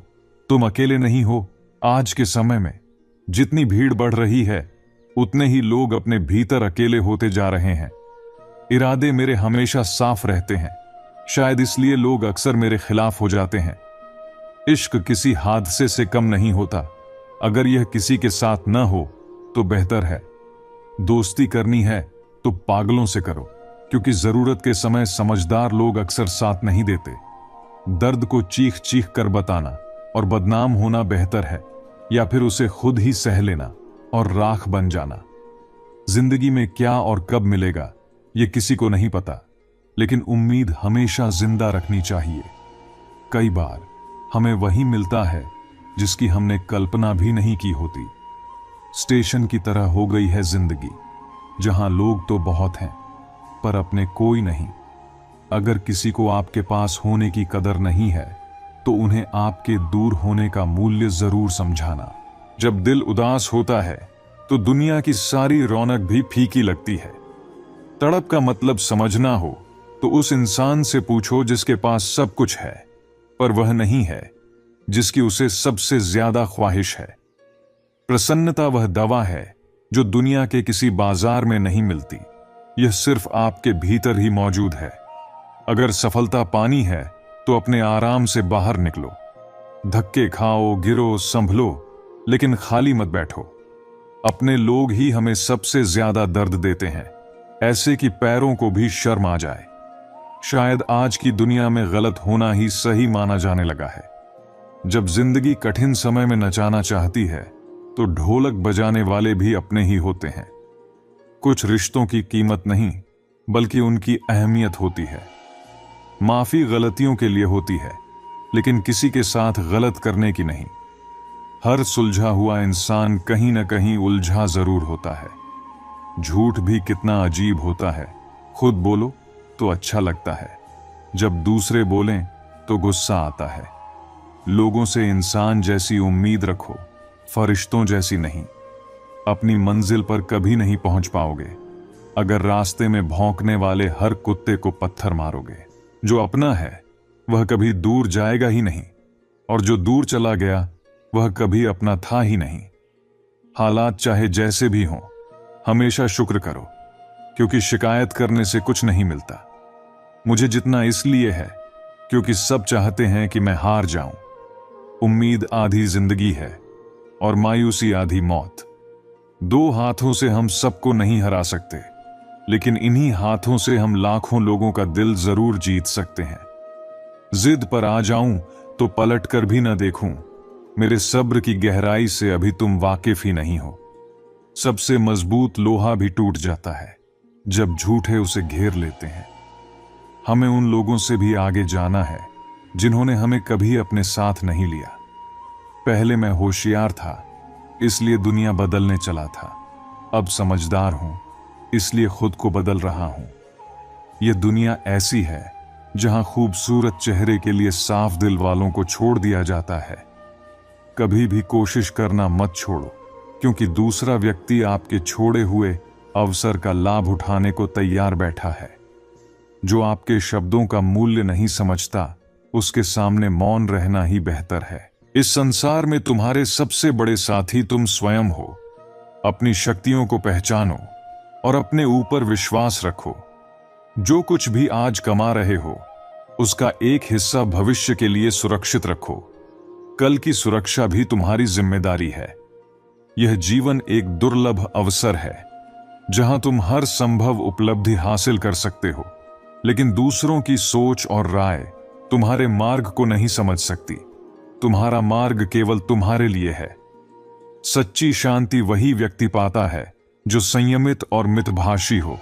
तुम अकेले नहीं हो। आज के समय में जितनी भीड़ बढ़ रही है, उतने ही लोग अपने भीतर अकेले होते जा रहे हैं। इरादे मेरे हमेशा साफ रहते हैं, शायद इसलिए लोग अक्सर मेरे खिलाफ हो जाते हैं। इश्क किसी हादसे से कम नहीं होता, अगर यह किसी के साथ न हो तो बेहतर है। दोस्ती करनी है तो पागलों से करो, क्योंकि जरूरत के समय समझदार लोग अक्सर साथ नहीं देते। दर्द को चीख चीख कर बताना और बदनाम होना बेहतर है, या फिर उसे खुद ही सह लेना और राख बन जाना। जिंदगी में क्या और कब मिलेगा ये किसी को नहीं पता, लेकिन उम्मीद हमेशा जिंदा रखनी चाहिए। कई बार हमें वही मिलता है जिसकी हमने कल्पना भी नहीं की होती। स्टेशन की तरह हो गई है जिंदगी, जहां लोग तो बहुत हैं पर अपने कोई नहीं। अगर किसी को आपके पास होने की कदर नहीं है तो उन्हें आपके दूर होने का मूल्य जरूर समझाना। जब दिल उदास होता है तो दुनिया की सारी रौनक भी फीकी लगती है। तड़प का मतलब समझना हो तो उस इंसान से पूछो जिसके पास सब कुछ है पर वह नहीं है जिसकी उसे सबसे ज्यादा ख्वाहिश है। प्रसन्नता वह दवा है जो दुनिया के किसी बाजार में नहीं मिलती, यह सिर्फ आपके भीतर ही मौजूद है। अगर सफलता पानी है तो अपने आराम से बाहर निकलो। धक्के खाओ, गिरो, संभलो, लेकिन खाली मत बैठो। अपने लोग ही हमें सबसे ज्यादा दर्द देते हैं, ऐसे कि पैरों को भी शर्म आ जाए। शायद आज की दुनिया में गलत होना ही सही माना जाने लगा है। जब जिंदगी कठिन समय में नचाना चाहती है तो ढोलक बजाने वाले भी अपने ही होते हैं। कुछ रिश्तों की कीमत नहीं बल्कि उनकी अहमियत होती है। माफी गलतियों के लिए होती है, लेकिन किसी के साथ गलत करने की नहीं। हर सुलझा हुआ इंसान कहीं ना कहीं उलझा जरूर होता है। झूठ भी कितना अजीब होता है, खुद बोलो तो अच्छा लगता है, जब दूसरे बोलें तो गुस्सा आता है। लोगों से इंसान जैसी उम्मीद रखो, फरिश्तों जैसी नहीं। अपनी मंजिल पर कभी नहीं पहुंच पाओगे अगर रास्ते में भौंकने वाले हर कुत्ते को पत्थर मारोगे। जो अपना है वह कभी दूर जाएगा ही नहीं, और जो दूर चला गया वह कभी अपना था ही नहीं। हालात चाहे जैसे भी हों, हमेशा शुक्र करो, क्योंकि शिकायत करने से कुछ नहीं मिलता। मुझे जितना इसलिए है क्योंकि सब चाहते हैं कि मैं हार जाऊं। उम्मीद आधी जिंदगी है और मायूसी आधी मौत। दो हाथों से हम सबको नहीं हरा सकते, लेकिन इन्हीं हाथों से हम लाखों लोगों का दिल जरूर जीत सकते हैं। जिद पर आ जाऊं तो पलट कर भी न देखूं, मेरे सब्र की गहराई से अभी तुम वाकिफ ही नहीं हो। सबसे मजबूत लोहा भी टूट जाता है जब झूठे उसे घेर लेते हैं। हमें उन लोगों से भी आगे जाना है जिन्होंने हमें कभी अपने साथ नहीं लिया। पहले मैं होशियार था इसलिए दुनिया बदलने चला था, अब समझदार हूं इसलिए खुद को बदल रहा हूं। यह दुनिया ऐसी है जहां खूबसूरत चेहरे के लिए साफ दिल वालों को छोड़ दिया जाता है। कभी भी कोशिश करना मत छोड़ो, क्योंकि दूसरा व्यक्ति आपके छोड़े हुए अवसर का लाभ उठाने को तैयार बैठा है। जो आपके शब्दों का मूल्य नहीं समझता, उसके सामने मौन रहना ही बेहतर है। इस संसार में तुम्हारे सबसे बड़े साथी तुम स्वयं हो। अपनी शक्तियों को पहचानो और अपने ऊपर विश्वास रखो। जो कुछ भी आज कमा रहे हो उसका एक हिस्सा भविष्य के लिए सुरक्षित रखो। कल की सुरक्षा भी तुम्हारी जिम्मेदारी है। यह जीवन एक दुर्लभ अवसर है जहां तुम हर संभव उपलब्धि हासिल कर सकते हो, लेकिन दूसरों की सोच और राय तुम्हारे मार्ग को नहीं समझ सकती। तुम्हारा मार्ग केवल तुम्हारे लिए है। सच्ची शांति वही व्यक्ति पाता है जो संयमित और मितभाषी हो।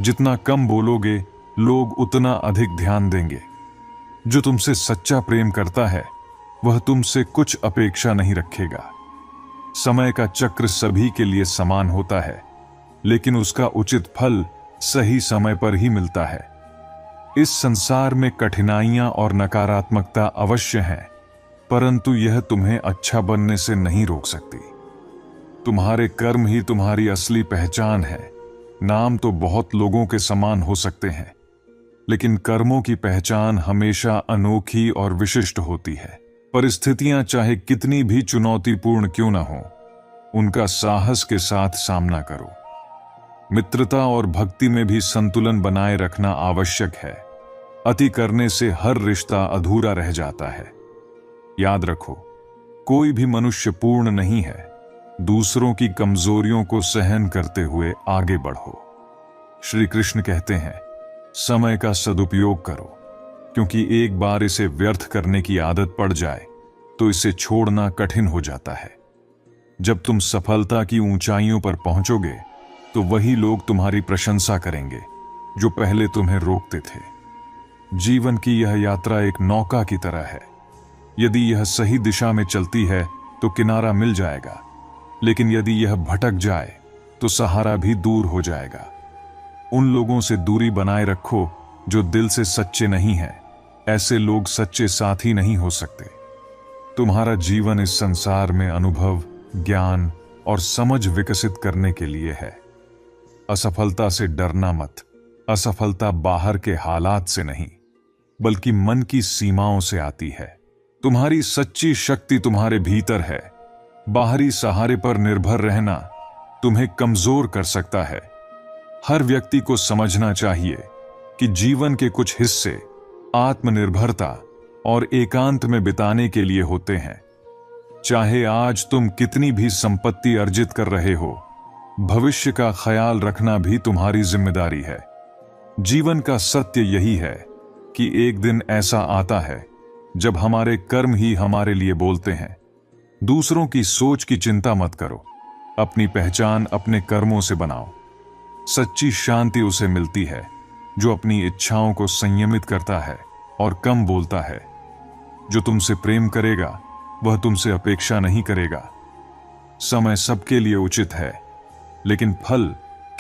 जितना कम बोलोगे, लोग उतना अधिक ध्यान देंगे। जो तुमसे सच्चा प्रेम करता है वह तुमसे कुछ अपेक्षा नहीं रखेगा। समय का चक्र सभी के लिए समान होता है, लेकिन उसका उचित फल सही समय पर ही मिलता है। इस संसार में कठिनाइयां और नकारात्मकता अवश्य हैं, परंतु यह तुम्हें अच्छा बनने से नहीं रोक सकती। तुम्हारे कर्म ही तुम्हारी असली पहचान है। नाम तो बहुत लोगों के समान हो सकते हैं, लेकिन कर्मों की पहचान हमेशा अनोखी और विशिष्ट होती है। परिस्थितियां चाहे कितनी भी चुनौतीपूर्ण क्यों न हो, उनका साहस के साथ सामना करो। मित्रता और भक्ति में भी संतुलन बनाए रखना आवश्यक है। अति करने से हर रिश्ता अधूरा रह जाता है। याद रखो, कोई भी मनुष्य पूर्ण नहीं है। दूसरों की कमजोरियों को सहन करते हुए आगे बढ़ो। श्री कृष्ण कहते हैं, समय का सदुपयोग करो, क्योंकि एक बार इसे व्यर्थ करने की आदत पड़ जाए तो इसे छोड़ना कठिन हो जाता है। जब तुम सफलता की ऊंचाइयों पर पहुंचोगे तो वही लोग तुम्हारी प्रशंसा करेंगे जो पहले तुम्हें रोकते थे। जीवन की यह यात्रा एक नौका की तरह है। यदि यह सही दिशा में चलती है तो किनारा मिल जाएगा, लेकिन यदि यह भटक जाए तो सहारा भी दूर हो जाएगा। उन लोगों से दूरी बनाए रखो जो दिल से सच्चे नहीं हैं। ऐसे लोग सच्चे साथी नहीं हो सकते। तुम्हारा जीवन इस संसार में अनुभव, ज्ञान और समझ विकसित करने के लिए है। असफलता से डरना मत। असफलता बाहर के हालात से नहीं, बल्कि मन की सीमाओं से आती है। तुम्हारी सच्ची शक्ति तुम्हारे भीतर है। बाहरी सहारे पर निर्भर रहना तुम्हें कमजोर कर सकता है। हर व्यक्ति को समझना चाहिए कि जीवन के कुछ हिस्से आत्मनिर्भरता और एकांत में बिताने के लिए होते हैं। चाहे आज तुम कितनी भी संपत्ति अर्जित कर रहे हो, भविष्य का ख्याल रखना भी तुम्हारी जिम्मेदारी है। जीवन का सत्य यही है कि एक दिन ऐसा आता है जब हमारे कर्म ही हमारे लिए बोलते हैं। दूसरों की सोच की चिंता मत करो। अपनी पहचान अपने कर्मों से बनाओ। सच्ची शांति उसे मिलती है जो अपनी इच्छाओं को संयमित करता है और कम बोलता है। जो तुमसे प्रेम करेगा वह तुमसे अपेक्षा नहीं करेगा। समय सबके लिए उचित है, लेकिन फल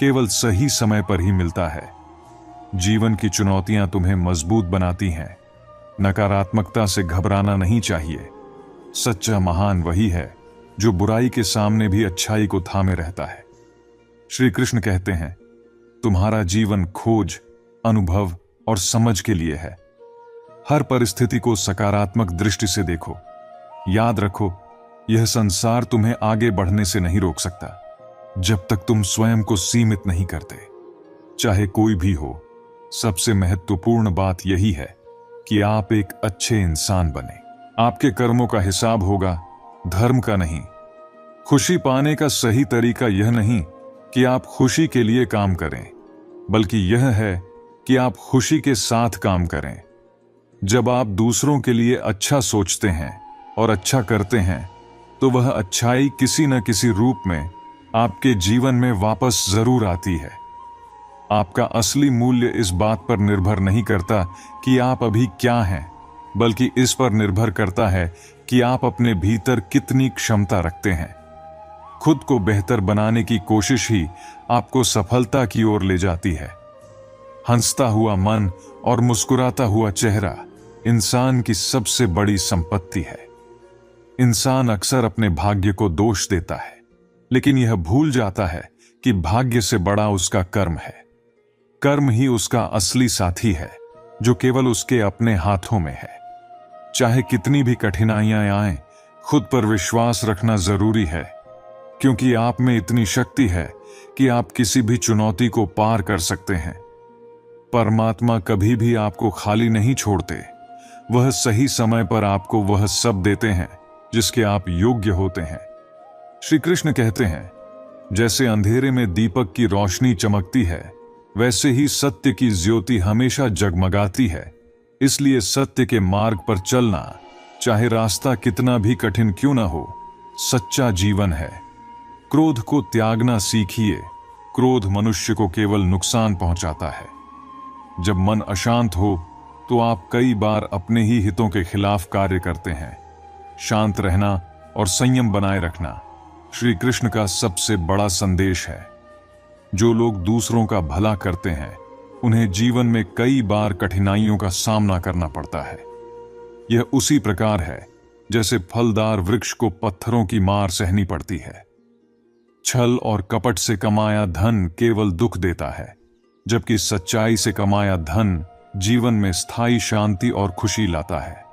केवल सही समय पर ही मिलता है। जीवन की चुनौतियां तुम्हें मजबूत बनाती हैं। नकारात्मकता से घबराना नहीं चाहिए। सच्चा महान वही है जो बुराई के सामने भी अच्छाई को थामे रहता है। श्री कृष्ण कहते हैं, तुम्हारा जीवन खोज, अनुभव और समझ के लिए है। हर परिस्थिति को सकारात्मक दृष्टि से देखो। याद रखो, यह संसार तुम्हें आगे बढ़ने से नहीं रोक सकता जब तक तुम स्वयं को सीमित नहीं करते। चाहे कोई भी हो, सबसे महत्वपूर्ण बात यही है कि आप एक अच्छे इंसान बने। आपके कर्मों का हिसाब होगा, धर्म का नहीं। खुशी पाने का सही तरीका यह नहीं कि आप खुशी के लिए काम करें, बल्कि यह है कि आप खुशी के साथ काम करें। जब आप दूसरों के लिए अच्छा सोचते हैं और अच्छा करते हैं, तो वह अच्छाई किसी न किसी रूप में आपके जीवन में वापस जरूर आती है। आपका असली मूल्य इस बात पर निर्भर नहीं करता कि आप अभी क्या हैं, बल्कि इस पर निर्भर करता है कि आप अपने भीतर कितनी क्षमता रखते हैं। खुद को बेहतर बनाने की कोशिश ही आपको सफलता की ओर ले जाती है। हंसता हुआ मन और मुस्कुराता हुआ चेहरा इंसान की सबसे बड़ी संपत्ति है। इंसान अक्सर अपने भाग्य को दोष देता है, लेकिन यह भूल जाता है कि भाग्य से बड़ा उसका कर्म है। कर्म ही उसका असली साथी है, जो केवल उसके अपने हाथों में है। चाहे कितनी भी कठिनाइयां आएं, खुद पर विश्वास रखना जरूरी है, क्योंकि आप में इतनी शक्ति है कि आप किसी भी चुनौती को पार कर सकते हैं। परमात्मा कभी भी आपको खाली नहीं छोड़ते। वह सही समय पर आपको वह सब देते हैं जिसके आप योग्य होते हैं। श्री कृष्ण कहते हैं, जैसे अंधेरे में दीपक की रोशनी चमकती है, वैसे ही सत्य की ज्योति हमेशा जगमगाती है। इसलिए सत्य के मार्ग पर चलना, चाहे रास्ता कितना भी कठिन क्यों ना हो, सच्चा जीवन है। क्रोध को त्यागना सीखिए। क्रोध मनुष्य को केवल नुकसान पहुंचाता है। जब मन अशांत हो तो आप कई बार अपने ही हितों के खिलाफ कार्य करते हैं। शांत रहना और संयम बनाए रखना श्री कृष्ण का सबसे बड़ा संदेश है। जो लोग दूसरों का भला करते हैं, उन्हें जीवन में कई बार कठिनाइयों का सामना करना पड़ता है। यह उसी प्रकार है जैसे फलदार वृक्ष को पत्थरों की मार सहनी पड़ती है। छल और कपट से कमाया धन केवल दुख देता है, जबकि सच्चाई से कमाया धन जीवन में स्थायी शांति और खुशी लाता है।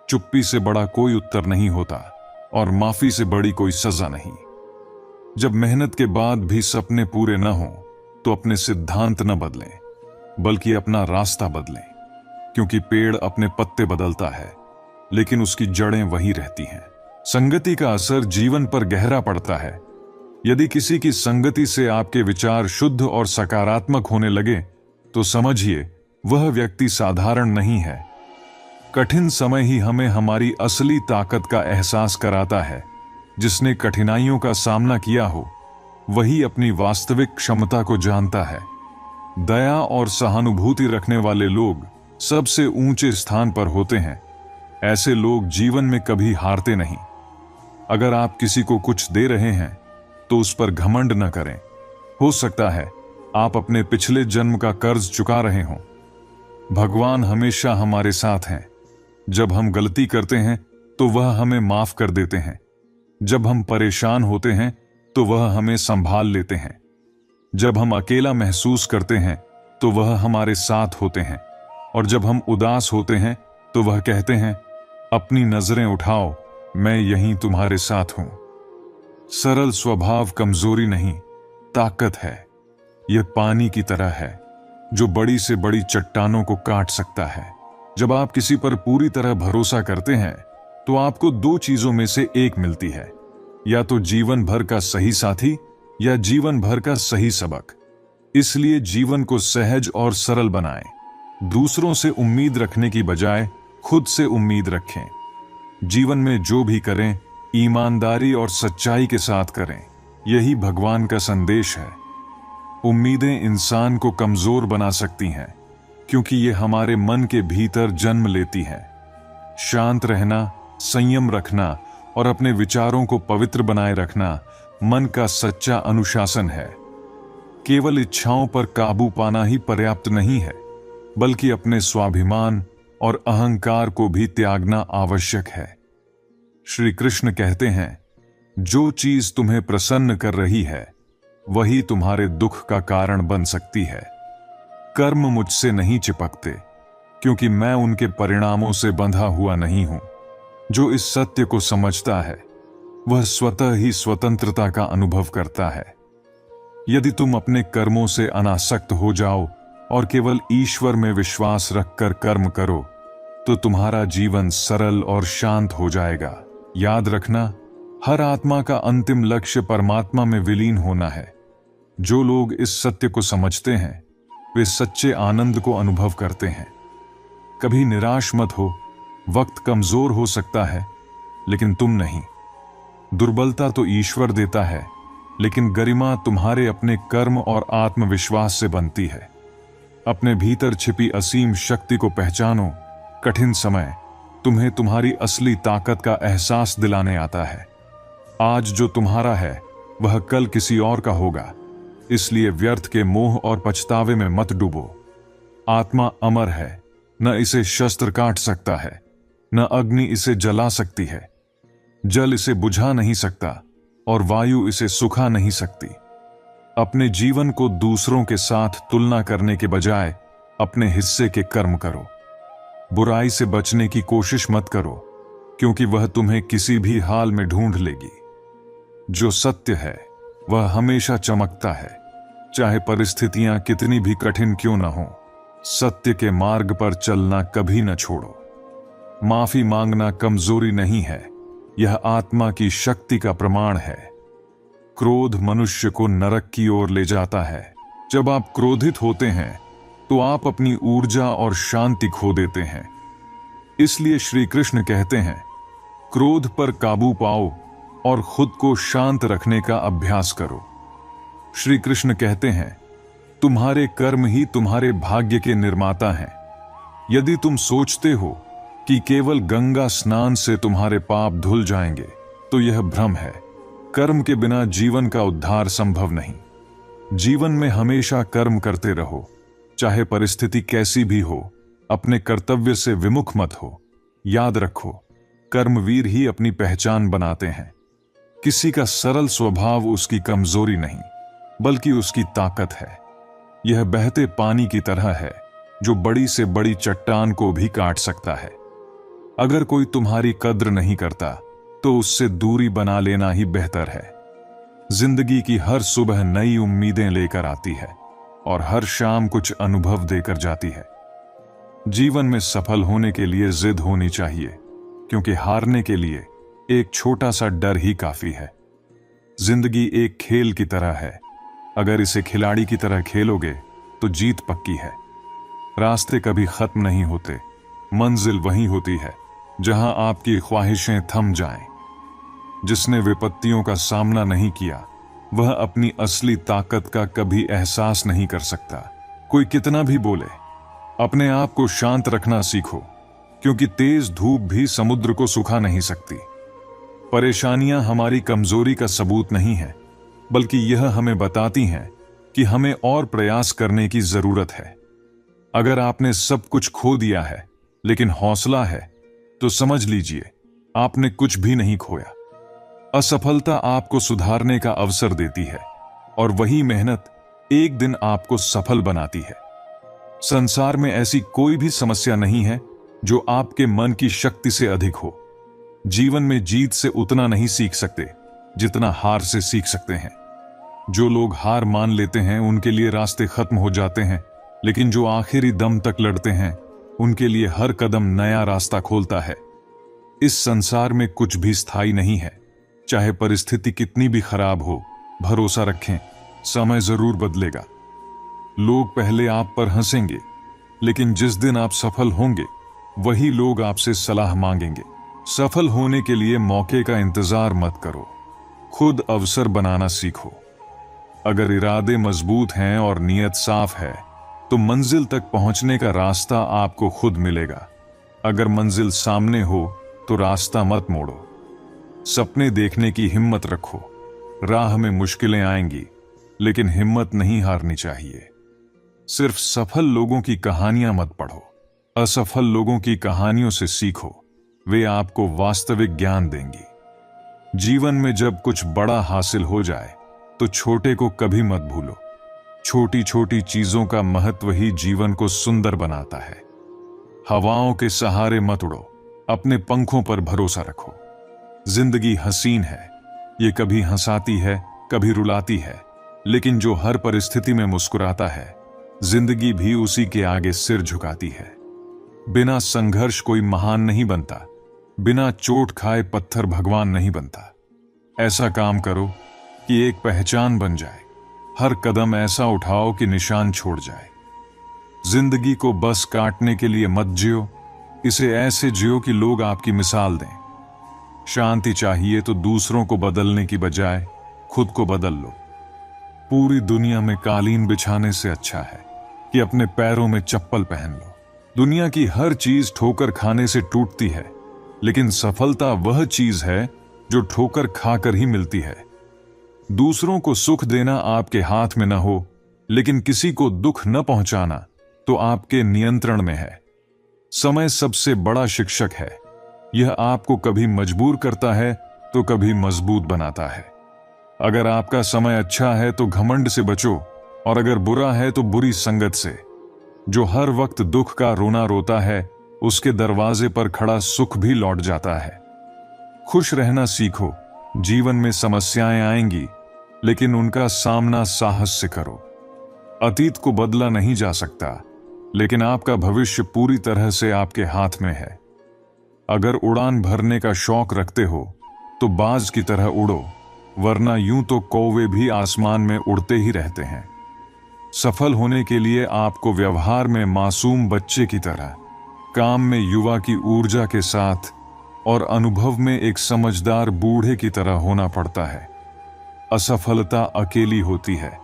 चुप्पी से बड़ा कोई उत्तर नहीं होता और माफी से बड़ी कोई सजा नहीं। जब मेहनत के बाद भी सपने पूरे न हों तो अपने सिद्धांत न बदलें, बल्कि अपना रास्ता बदलें। क्योंकि पेड़ अपने पत्ते बदलता है, लेकिन उसकी जड़ें वही रहती हैं। संगति का असर जीवन पर गहरा पड़ता है। यदि किसी की संगति से आपके विचार शुद्ध और सकारात्मक होने लगे तो समझिए वह व्यक्ति साधारण नहीं है। कठिन समय ही हमें हमारी असली ताकत का एहसास कराता है। जिसने कठिनाइयों का सामना किया हो, वही अपनी वास्तविक क्षमता को जानता है। दया और सहानुभूति रखने वाले लोग सबसे ऊंचे स्थान पर होते हैं। ऐसे लोग जीवन में कभी हारते नहीं। अगर आप किसी को कुछ दे रहे हैं तो उस पर घमंड न करें। हो सकता है आप अपने पिछले जन्म का कर्ज चुका रहे हों। भगवान हमेशा हमारे साथ हैं। जब हम गलती करते हैं तो वह हमें माफ कर देते हैं। जब हम परेशान होते हैं तो वह हमें संभाल लेते हैं। जब हम अकेला महसूस करते हैं तो वह हमारे साथ होते हैं। और जब हम उदास होते हैं तो वह कहते हैं, अपनी नजरें उठाओ, मैं यहीं तुम्हारे साथ हूं। सरल स्वभाव कमजोरी नहीं, ताकत है। यह पानी की तरह है जो बड़ी से बड़ी चट्टानों को काट सकता है। जब आप किसी पर पूरी तरह भरोसा करते हैं तो आपको दो चीजों में से एक मिलती है, या तो जीवन भर का सही साथी या जीवन भर का सही सबक। इसलिए जीवन को सहज और सरल बनाएं। दूसरों से उम्मीद रखने की बजाय खुद से उम्मीद रखें। जीवन में जो भी करें, ईमानदारी और सच्चाई के साथ करें। यही भगवान का संदेश है। उम्मीदें इंसान को कमजोर बना सकती हैं, क्योंकि ये हमारे मन के भीतर जन्म लेती हैं। शांत रहना, संयम रखना और अपने विचारों को पवित्र बनाए रखना मन का सच्चा अनुशासन है। केवल इच्छाओं पर काबू पाना ही पर्याप्त नहीं है, बल्कि अपने स्वाभिमान और अहंकार को भी त्यागना आवश्यक है। श्री कृष्ण कहते हैं, जो चीज तुम्हें प्रसन्न कर रही है वही तुम्हारे दुख का कारण बन सकती है। कर्म मुझसे नहीं चिपकते, क्योंकि मैं उनके परिणामों से बंधा हुआ नहीं हूं। जो इस सत्य को समझता है वह स्वतः ही स्वतंत्रता का अनुभव करता है। यदि तुम अपने कर्मों से अनासक्त हो जाओ और केवल ईश्वर में विश्वास रखकर कर्म करो तो तुम्हारा जीवन सरल और शांत हो जाएगा। याद रखना, हर आत्मा का अंतिम लक्ष्य परमात्मा में विलीन होना है। जो लोग इस सत्य को समझते हैं वे सच्चे आनंद को अनुभव करते हैं। कभी निराश मत हो। वक्त कमजोर हो सकता है, लेकिन तुम नहीं। दुर्बलता तो ईश्वर देता है, लेकिन गरिमा तुम्हारे अपने कर्म और आत्मविश्वास से बनती है। अपने भीतर छिपी असीम शक्ति को पहचानो। कठिन समय तुम्हें तुम्हारी असली ताकत का एहसास दिलाने आता है। आज जो तुम्हारा है वह कल किसी और का होगा। इसलिए व्यर्थ के मोह और पछतावे में मत डूबो। आत्मा अमर है, न इसे शस्त्र काट सकता है, न अग्नि इसे जला सकती है। जल इसे बुझा नहीं सकता और वायु इसे सुखा नहीं सकती। अपने जीवन को दूसरों के साथ तुलना करने के बजाय अपने हिस्से के कर्म करो। बुराई से बचने की कोशिश मत करो, क्योंकि वह तुम्हें किसी भी हाल में ढूंढ लेगी। जो सत्य है वह हमेशा चमकता है, चाहे परिस्थितियां कितनी भी कठिन क्यों न हो। सत्य के मार्ग पर चलना कभी न छोड़ो। माफी मांगना कमजोरी नहीं है, यह आत्मा की शक्ति का प्रमाण है। क्रोध मनुष्य को नरक की ओर ले जाता है। जब आप क्रोधित होते हैं तो आप अपनी ऊर्जा और शांति खो देते हैं। इसलिए श्री कृष्ण कहते हैं, क्रोध पर काबू पाओ और खुद को शांत रखने का अभ्यास करो। श्री कृष्ण कहते हैं, तुम्हारे कर्म ही तुम्हारे भाग्य के निर्माता हैं। यदि तुम सोचते हो कि केवल गंगा स्नान से तुम्हारे पाप धुल जाएंगे तो यह भ्रम है। कर्म के बिना जीवन का उद्धार संभव नहीं। जीवन में हमेशा कर्म करते रहो, चाहे परिस्थिति कैसी भी हो। अपने कर्तव्य से विमुख मत हो। याद रखो, कर्मवीर ही अपनी पहचान बनाते हैं। किसी का सरल स्वभाव उसकी कमजोरी नहीं, बल्कि उसकी ताकत है। यह बहते पानी की तरह है जो बड़ी से बड़ी चट्टान को भी काट सकता है। अगर कोई तुम्हारी कद्र नहीं करता तो उससे दूरी बना लेना ही बेहतर है। जिंदगी की हर सुबह नई उम्मीदें लेकर आती है और हर शाम कुछ अनुभव देकर जाती है। जीवन में सफल होने के लिए जिद होनी चाहिए, क्योंकि हारने के लिए एक छोटा सा डर ही काफी है। जिंदगी एक खेल की तरह है। अगर इसे खिलाड़ी की तरह खेलोगे तो जीत पक्की है। रास्ते कभी खत्म नहीं होते, मंजिल वही होती है जहां आपकी ख्वाहिशें थम जाएं। जिसने विपत्तियों का सामना नहीं किया वह अपनी असली ताकत का कभी एहसास नहीं कर सकता। कोई कितना भी बोले, अपने आप को शांत रखना सीखो, क्योंकि तेज धूप भी समुद्र को सुखा नहीं सकती। परेशानियां हमारी कमजोरी का सबूत नहीं है, बल्कि यह हमें बताती हैं कि हमें और प्रयास करने की जरूरत है। अगर आपने सब कुछ खो दिया है लेकिन हौसला है तो समझ लीजिए आपने कुछ भी नहीं खोया। असफलता आपको सुधारने का अवसर देती है और वही मेहनत एक दिन आपको सफल बनाती है। संसार में ऐसी कोई भी समस्या नहीं है जो आपके मन की शक्ति से अधिक हो। जीवन में जीत से उतना नहीं सीख सकते जितना हार से सीख सकते हैं। जो लोग हार मान लेते हैं उनके लिए रास्ते खत्म हो जाते हैं, लेकिन जो आखिरी दम तक लड़ते हैं उनके लिए हर कदम नया रास्ता खोलता है। इस संसार में कुछ भी स्थायी नहीं है। चाहे परिस्थिति कितनी भी खराब हो, भरोसा रखें, समय जरूर बदलेगा। लोग पहले आप पर हंसेंगे, लेकिन जिस दिन आप सफल होंगे वही लोग आपसे सलाह मांगेंगे। सफल होने के लिए मौके का इंतजार मत करो, खुद अवसर बनाना सीखो। अगर इरादे मजबूत हैं और नीयत साफ है तो मंजिल तक पहुंचने का रास्ता आपको खुद मिलेगा। अगर मंजिल सामने हो तो रास्ता मत मोड़ो। सपने देखने की हिम्मत रखो। राह में मुश्किलें आएंगी, लेकिन हिम्मत नहीं हारनी चाहिए। सिर्फ सफल लोगों की कहानियां मत पढ़ो, असफल लोगों की कहानियों से सीखो। वे आपको वास्तविक ज्ञान देंगी। जीवन में जब कुछ बड़ा हासिल हो जाए तो छोटे को कभी मत भूलो। छोटी छोटी चीजों का महत्व ही जीवन को सुंदर बनाता है। हवाओं के सहारे मत उड़ो, अपने पंखों पर भरोसा रखो। जिंदगी हसीन है, ये कभी हंसाती है कभी रुलाती है, लेकिन जो हर परिस्थिति में मुस्कुराता है जिंदगी भी उसी के आगे सिर झुकाती है। बिना संघर्ष कोई महान नहीं बनता, बिना चोट खाए पत्थर भगवान नहीं बनता। ऐसा काम करो कि एक पहचान बन जाए। हर कदम ऐसा उठाओ कि निशान छोड़ जाए। जिंदगी को बस काटने के लिए मत जियो, इसे ऐसे जियो कि लोग आपकी मिसाल दें। शांति चाहिए तो दूसरों को बदलने की बजाय खुद को बदल लो। पूरी दुनिया में कालीन बिछाने से अच्छा है कि अपने पैरों में चप्पल पहन लो। दुनिया की हर चीज ठोकर खाने से टूटती है, लेकिन सफलता वह चीज है जो ठोकर खाकर ही मिलती है। दूसरों को सुख देना आपके हाथ में न हो, लेकिन किसी को दुख न पहुंचाना तो आपके नियंत्रण में है। समय सबसे बड़ा शिक्षक है। यह आपको कभी मजबूर करता है तो कभी मजबूत बनाता है। अगर आपका समय अच्छा है तो घमंड से बचो, और अगर बुरा है तो बुरी संगत से। जो हर वक्त दुख का रोना रोता है उसके दरवाजे पर खड़ा सुख भी लौट जाता है। खुश रहना सीखो। जीवन में समस्याएं आएंगी, लेकिन उनका सामना साहस से करो। अतीत को बदला नहीं जा सकता, लेकिन आपका भविष्य पूरी तरह से आपके हाथ में है। अगर उड़ान भरने का शौक रखते हो तो बाज की तरह उड़ो, वरना यूं तो कौवे भी आसमान में उड़ते ही रहते हैं। सफल होने के लिए आपको व्यवहार में मासूम बच्चे की तरह, काम में युवा की ऊर्जा के साथ और अनुभव में एक समझदार बूढ़े की तरह होना पड़ता है। असफलता अकेली होती है,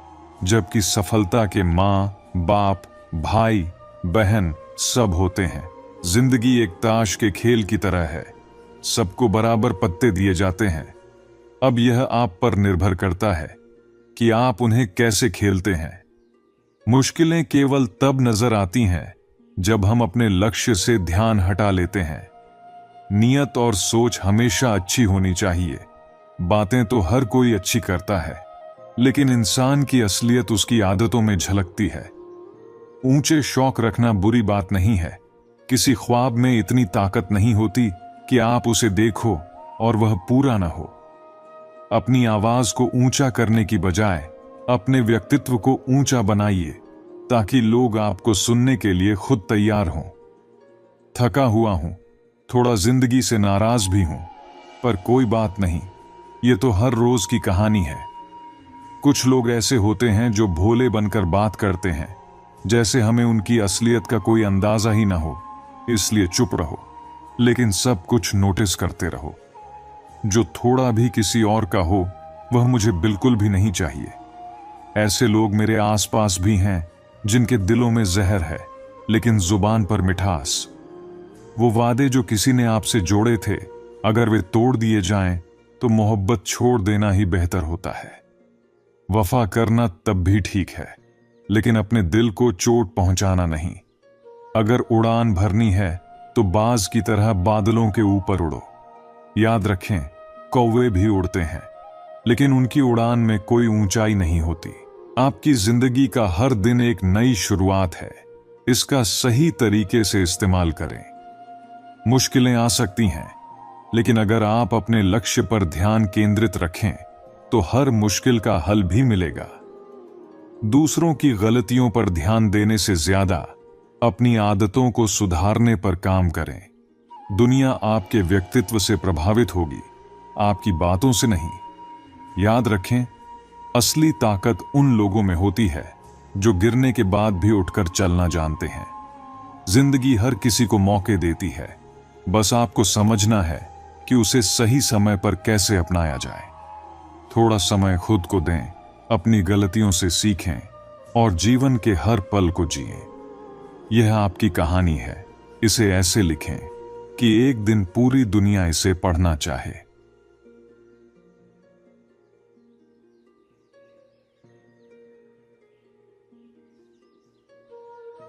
जबकि सफलता के माँ, बाप, भाई, बहन सब होते हैं। जिंदगी एक ताश के खेल की तरह है, सबको बराबर पत्ते दिए जाते हैं। अब यह आप पर निर्भर करता है कि आप उन्हें कैसे खेलते हैं। मुश्किलें केवल तब नजर आती हैं जब हम अपने लक्ष्य से ध्यान हटा लेते हैं। नियत और सोच हमेशा अच्छी होनी चाहिए। बातें तो हर कोई अच्छी करता है, लेकिन इंसान की असलियत उसकी आदतों में झलकती है। ऊंचे शौक रखना बुरी बात नहीं है। किसी ख्वाब में इतनी ताकत नहीं होती कि आप उसे देखो और वह पूरा ना हो। अपनी आवाज को ऊंचा करने की बजाय अपने व्यक्तित्व को ऊंचा बनाइए, ताकि लोग आपको सुनने के लिए खुद तैयार हों। थका हुआ हूं, थोड़ा जिंदगी से नाराज भी हूं, पर कोई बात नहीं, ये तो हर रोज की कहानी है। कुछ लोग ऐसे होते हैं जो भोले बनकर बात करते हैं, जैसे हमें उनकी असलियत का कोई अंदाजा ही ना हो, इसलिए चुप रहो, लेकिन सब कुछ नोटिस करते रहो। जो थोड़ा भी किसी और का हो, वह मुझे बिल्कुल भी नहीं चाहिए। ऐसे लोग मेरे आसपास भी हैं जिनके दिलों में जहर है, लेकिन जुबान पर मिठास। वो वादे जो किसी ने आपसे जोड़े थे, अगर वे तोड़ दिए जाएं, तो मोहब्बत छोड़ देना ही बेहतर होता है। वफा करना तब भी ठीक है, लेकिन अपने दिल को चोट पहुंचाना नहीं। अगर उड़ान भरनी है तो बाज की तरह बादलों के ऊपर उड़ो। याद रखें, कौवे भी उड़ते हैं, लेकिन उनकी उड़ान में कोई ऊंचाई नहीं होती। आपकी जिंदगी का हर दिन एक नई शुरुआत है, इसका सही तरीके से इस्तेमाल करें। मुश्किलें आ सकती हैं, लेकिन अगर आप अपने लक्ष्य पर ध्यान केंद्रित रखें तो हर मुश्किल का हल भी मिलेगा। दूसरों की गलतियों पर ध्यान देने से ज्यादा अपनी आदतों को सुधारने पर काम करें। दुनिया आपके व्यक्तित्व से प्रभावित होगी, आपकी बातों से नहीं। याद रखें, असली ताकत उन लोगों में होती है जो गिरने के बाद भी उठकर चलना जानते हैं। जिंदगी हर किसी को मौके देती है, बस आपको समझना है कि उसे सही समय पर कैसे अपनाया जाए। थोड़ा समय खुद को दें, अपनी गलतियों से सीखें और जीवन के हर पल को जिएं। यह आपकी कहानी है, इसे ऐसे लिखें कि एक दिन पूरी दुनिया इसे पढ़ना चाहे।